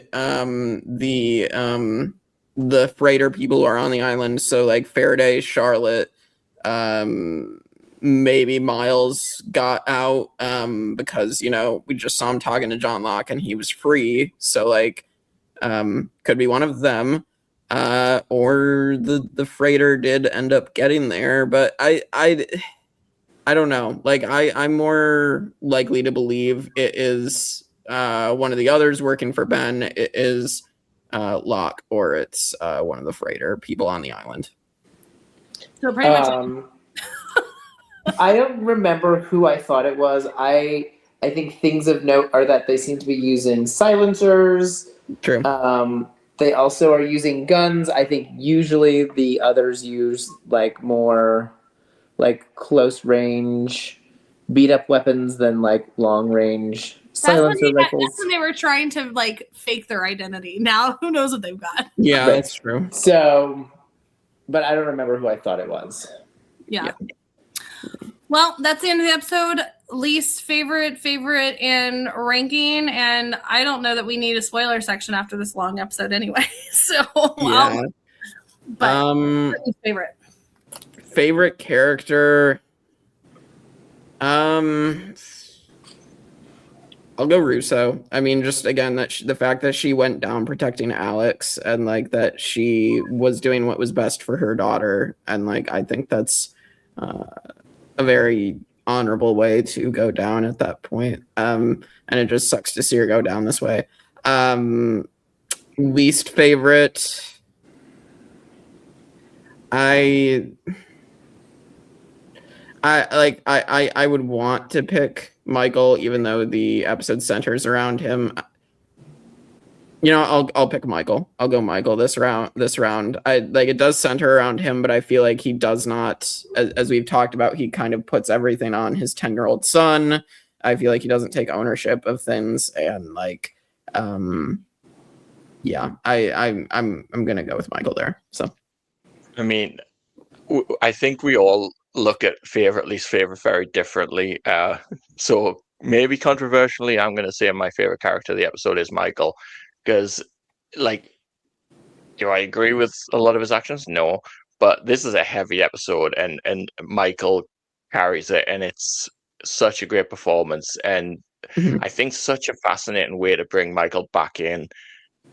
the freighter people who are on the island. So like Faraday, Charlotte, maybe Miles got out because we just saw him talking to John Locke and he was free. So like could be one of them, or the freighter did end up getting there. But I don't know. Like I'm more likely to believe it is one of the others working for Ben. It is Locke, or it's one of the freighter people on the island. So pretty much. I don't remember who I thought it was. I think things of note are that they seem to be using silencers. True. They also are using guns. I think usually the others use like more like close range beat up weapons than like long range silencer rifles. That's when they were trying to like fake their identity. Now who knows what they've got. Yeah, that's true. So, but I don't remember who I thought it was. Yeah. Well, that's the end of the episode. Least favorite, and ranking. And I don't know that we need a spoiler section after this long episode anyway. So, yeah. But favorite character. I'll go Russo. I mean, just again, the fact that she went down protecting Alex and like that she was doing what was best for her daughter. And like, I think that's a very honorable way to go down at that point. And it just sucks to see her go down this way. Least favorite. I would want to pick Michael, even though the episode centers around him. I'll pick Michael. I'll go Michael this round. I like it does center around him, but I feel like he does not, as we've talked about, he kind of puts everything on his 10-year-old son. I feel like he doesn't take ownership of things, and like, yeah, I'm gonna go with Michael there. So, I mean, I think we all look at favorite, least favorite very differently. So maybe controversially, I'm going to say my favorite character of the episode is Michael, because, like, do I agree with a lot of his actions? No, but this is a heavy episode, and Michael carries it, and it's such a great performance, and Mhm. I think such a fascinating way to bring Michael back in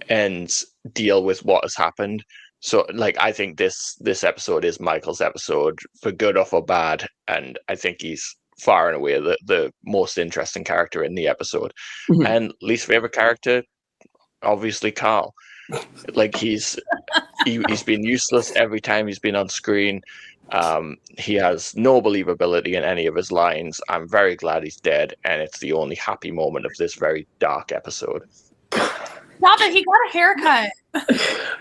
and deal with what has happened. So, like, I think this episode is Michael's episode, for good or for bad, and I think he's far and away the most interesting character in the episode. Mhm. And least favorite character, obviously Carl. Like, he's been useless every time he's been on screen. He has no believability in any of his lines. I'm very glad he's dead, and it's the only happy moment of this very dark episode. Stop it! He got a haircut.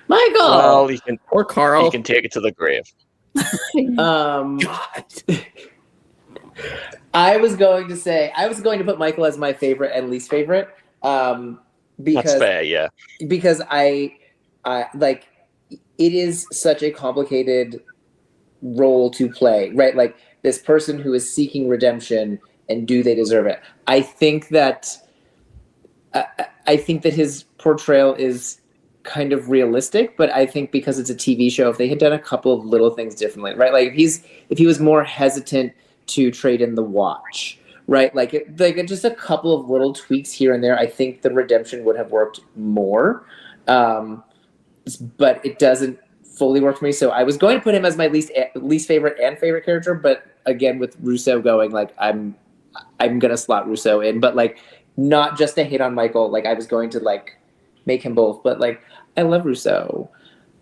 Michael. Well, he can, Or Carl. he can take it to the grave. God. I was going to put Michael as my favorite and least favorite. Because That's fair, yeah. because I like, it is such a complicated role to play, right? Like, this person who is seeking redemption, and do they deserve it? I think that his portrayal is kind of realistic, but I think because it's a TV show, if they had done a couple of little things differently, right? Like, if he was more hesitant to trade in the watch, right? Like just a couple of little tweaks here and there, I think the redemption would have worked more. But it doesn't fully work for me. So I was going to put him as my least favorite and favorite character, but again, with Russo going, like, I'm gonna slot Russo in, but like, not just a hate on Michael. Like, I was going to like make him both, but like, I love Russo,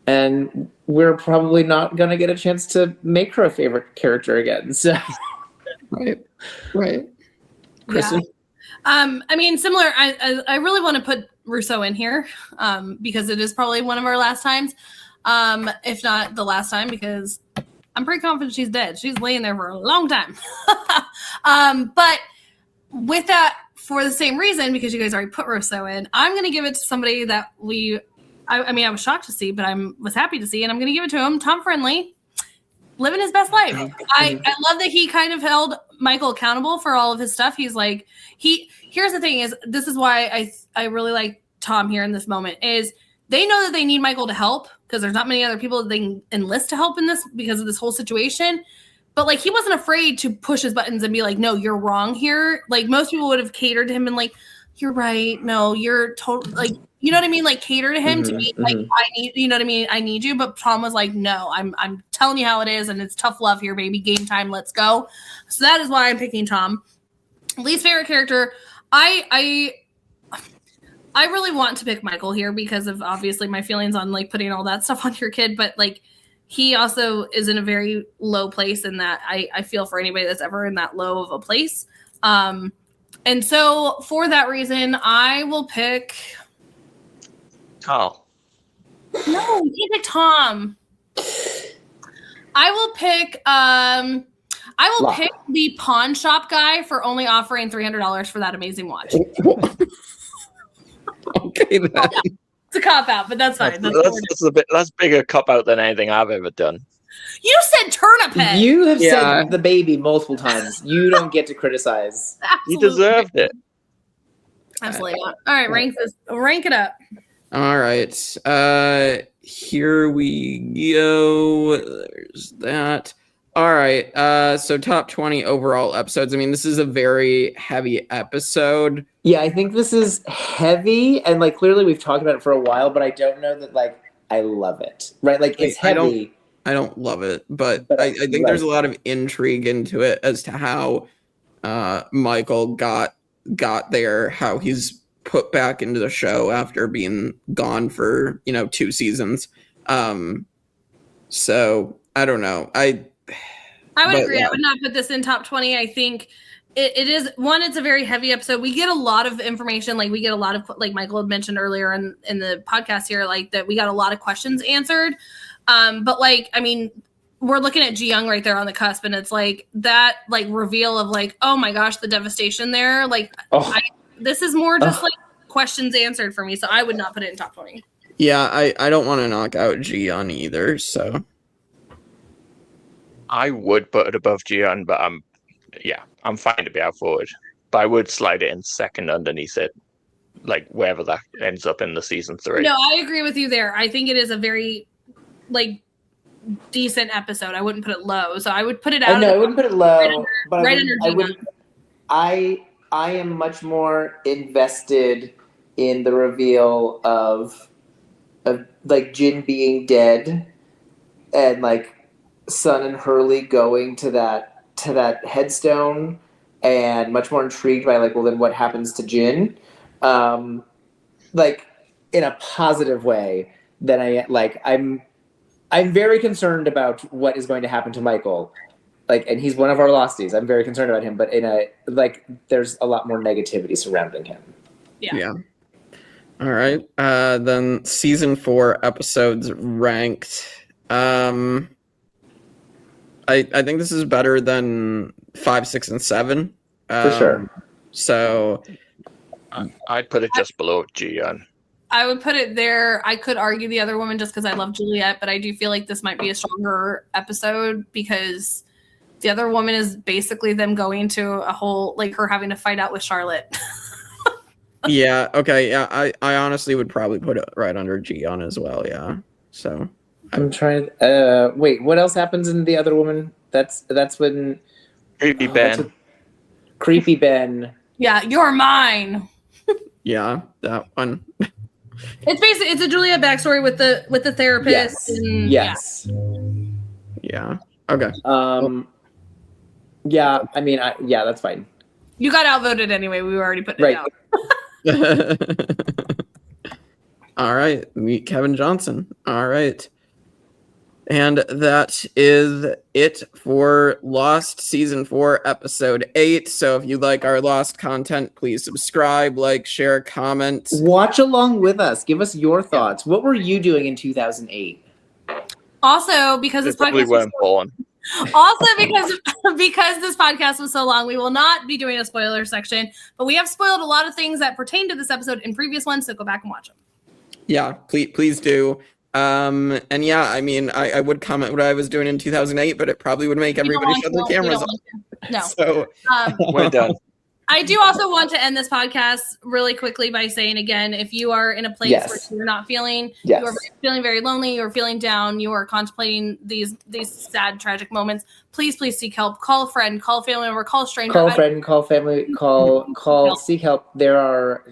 and we're probably not gonna get a chance to make her a favorite character again. So Right. Kristin? Yeah. I mean, similar. I really want to put Russo in here, because it is probably one of our last times, if not the last time, because I'm pretty confident she's dead. She's laying there for a long time. But with that, for the same reason, because you guys already put Russo in, I'm going to give it to somebody that I was shocked to see, but I was happy to see, and I'm going to give it to him, Tom Friendly, living his best life. I love that he kind of held Michael accountable for all of his stuff. He's like, here's the thing is, this is why I really like Tom here in this moment, is they know that they need Michael to help, because there's not many other people that they can enlist to help in this because of this whole situation. But like, he wasn't afraid to push his buttons and be like, no, you're wrong here. Like, most people would have catered to him and like, you're right. No, you're totally, like, you know what I mean? Like, cater to him to be like, I need, you know what I mean? I need you. But Tom was like, no, I'm telling you how it is. And it's tough love here, baby. Game time. Let's go. So that is why I'm picking Tom. Least favorite character. I really want to pick Michael here because of obviously my feelings on like putting all that stuff on your kid. But like, he also is in a very low place, in that I feel for anybody that's ever in that low of a place. And so for that reason, I will pick Carl. No, you pick Tom. I will pick pick the pawn shop guy for only offering $300 for that amazing watch. Okay, then. It's a cop out, but that's fine. That's bigger cop out than anything I've ever done. You said turnip head. You have said the baby multiple times. You don't get to criticize. You deserved it. Absolutely not. All right, rank it up. All right. Here we go. There's that. All right. So top 20 overall episodes. I mean, this is a very heavy episode. Yeah, I think this is heavy, and like, clearly we've talked about it for a while, but I don't know that like I love it. Right? Like, it's heavy. I don't love it, but I think there's a lot of intrigue into it as to how Michael got there, how he's put back into the show after being gone for 2 seasons. So I don't know. I would agree. I would not put this in top 20. I think it is one. It's a very heavy episode. We get a lot of information. Like, we get a lot of, like Michael had mentioned earlier in the podcast here, like that we got a lot of questions answered. But like, I mean, we're looking at Ji Young right there on the cusp, and it's like that like reveal of like, oh my gosh, the devastation there. Like this is more just like questions answered for me, so I would not put it in top 20. Yeah, I don't want to knock out Ji Young either, so I would put it above Gian, but I'm fine to be outvoted. But I would slide it in second underneath it, like wherever that ends up in the season 3. No, I agree with you there. I think it is a very like decent episode. I wouldn't put it low, so I would put it out. No, I wouldn't put it low, I am much more invested in the reveal of like Jin being dead and like Sun and Hurley going to that headstone, and much more intrigued by like, well, then what happens to Jin, like in a positive way than I'm very concerned about what is going to happen to Michael. Like, and he's one of our losties. I'm very concerned about him, but there's a lot more negativity surrounding him. yeah. All right. Then season 4 episodes ranked. I think this is better than 5, 6, and 7. For sure. So I'd put it just below Gian. I would put it there. I could argue the other woman just because I love Juliet, but I do feel like this might be a stronger episode because the other woman is basically them going to a whole, like her having to fight out with Charlotte. yeah, okay, yeah. I honestly would probably put it right under Gian as well, yeah. So I'm trying wait, what else happens in the other woman? That's when Creepy Ben. Creepy Ben. Yeah, you're mine. yeah, that one. It's a Juliet backstory with the therapist. Yes. Yeah. Okay. Yeah, I mean, that's fine. You got outvoted anyway. We were already putting it out. All right. Meet Kevin Johnson. All right. And that is it for Lost Season 4, Episode 8. So if you like our Lost content, please subscribe, like, share, comment. Watch along with us. Give us your thoughts. What were you doing in 2008? Also, because this probably podcast weren't born. Also, because this podcast was so long, we will not be doing a spoiler section, but we have spoiled a lot of things that pertain to this episode in previous ones, so go back and watch them. Yeah, please do. And yeah, I mean, I would comment what I was doing in 2008, but it probably would make everybody shut their cameras off. No. So we're done. I do also want to end this podcast really quickly by saying again, if you are in a place where you're not feeling, you are feeling very lonely, you're feeling down, you are contemplating these sad, tragic moments, please seek help. Call a friend, call a family member, call a stranger. Call a friend, call family, call seek help. There are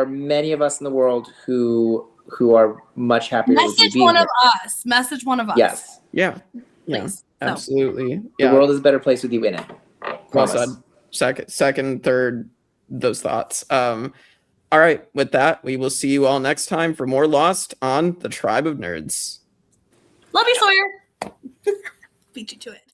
many of us in the world who are much happier. Message one of us. Message one of us. Yes. Yeah. Please. Absolutely. The world is a better place with you in it. Well said. Second, third, those thoughts. All right. With that, we will see you all next time for more Lost on the Tribe of Nerds. Love you, Sawyer. Beat you to it.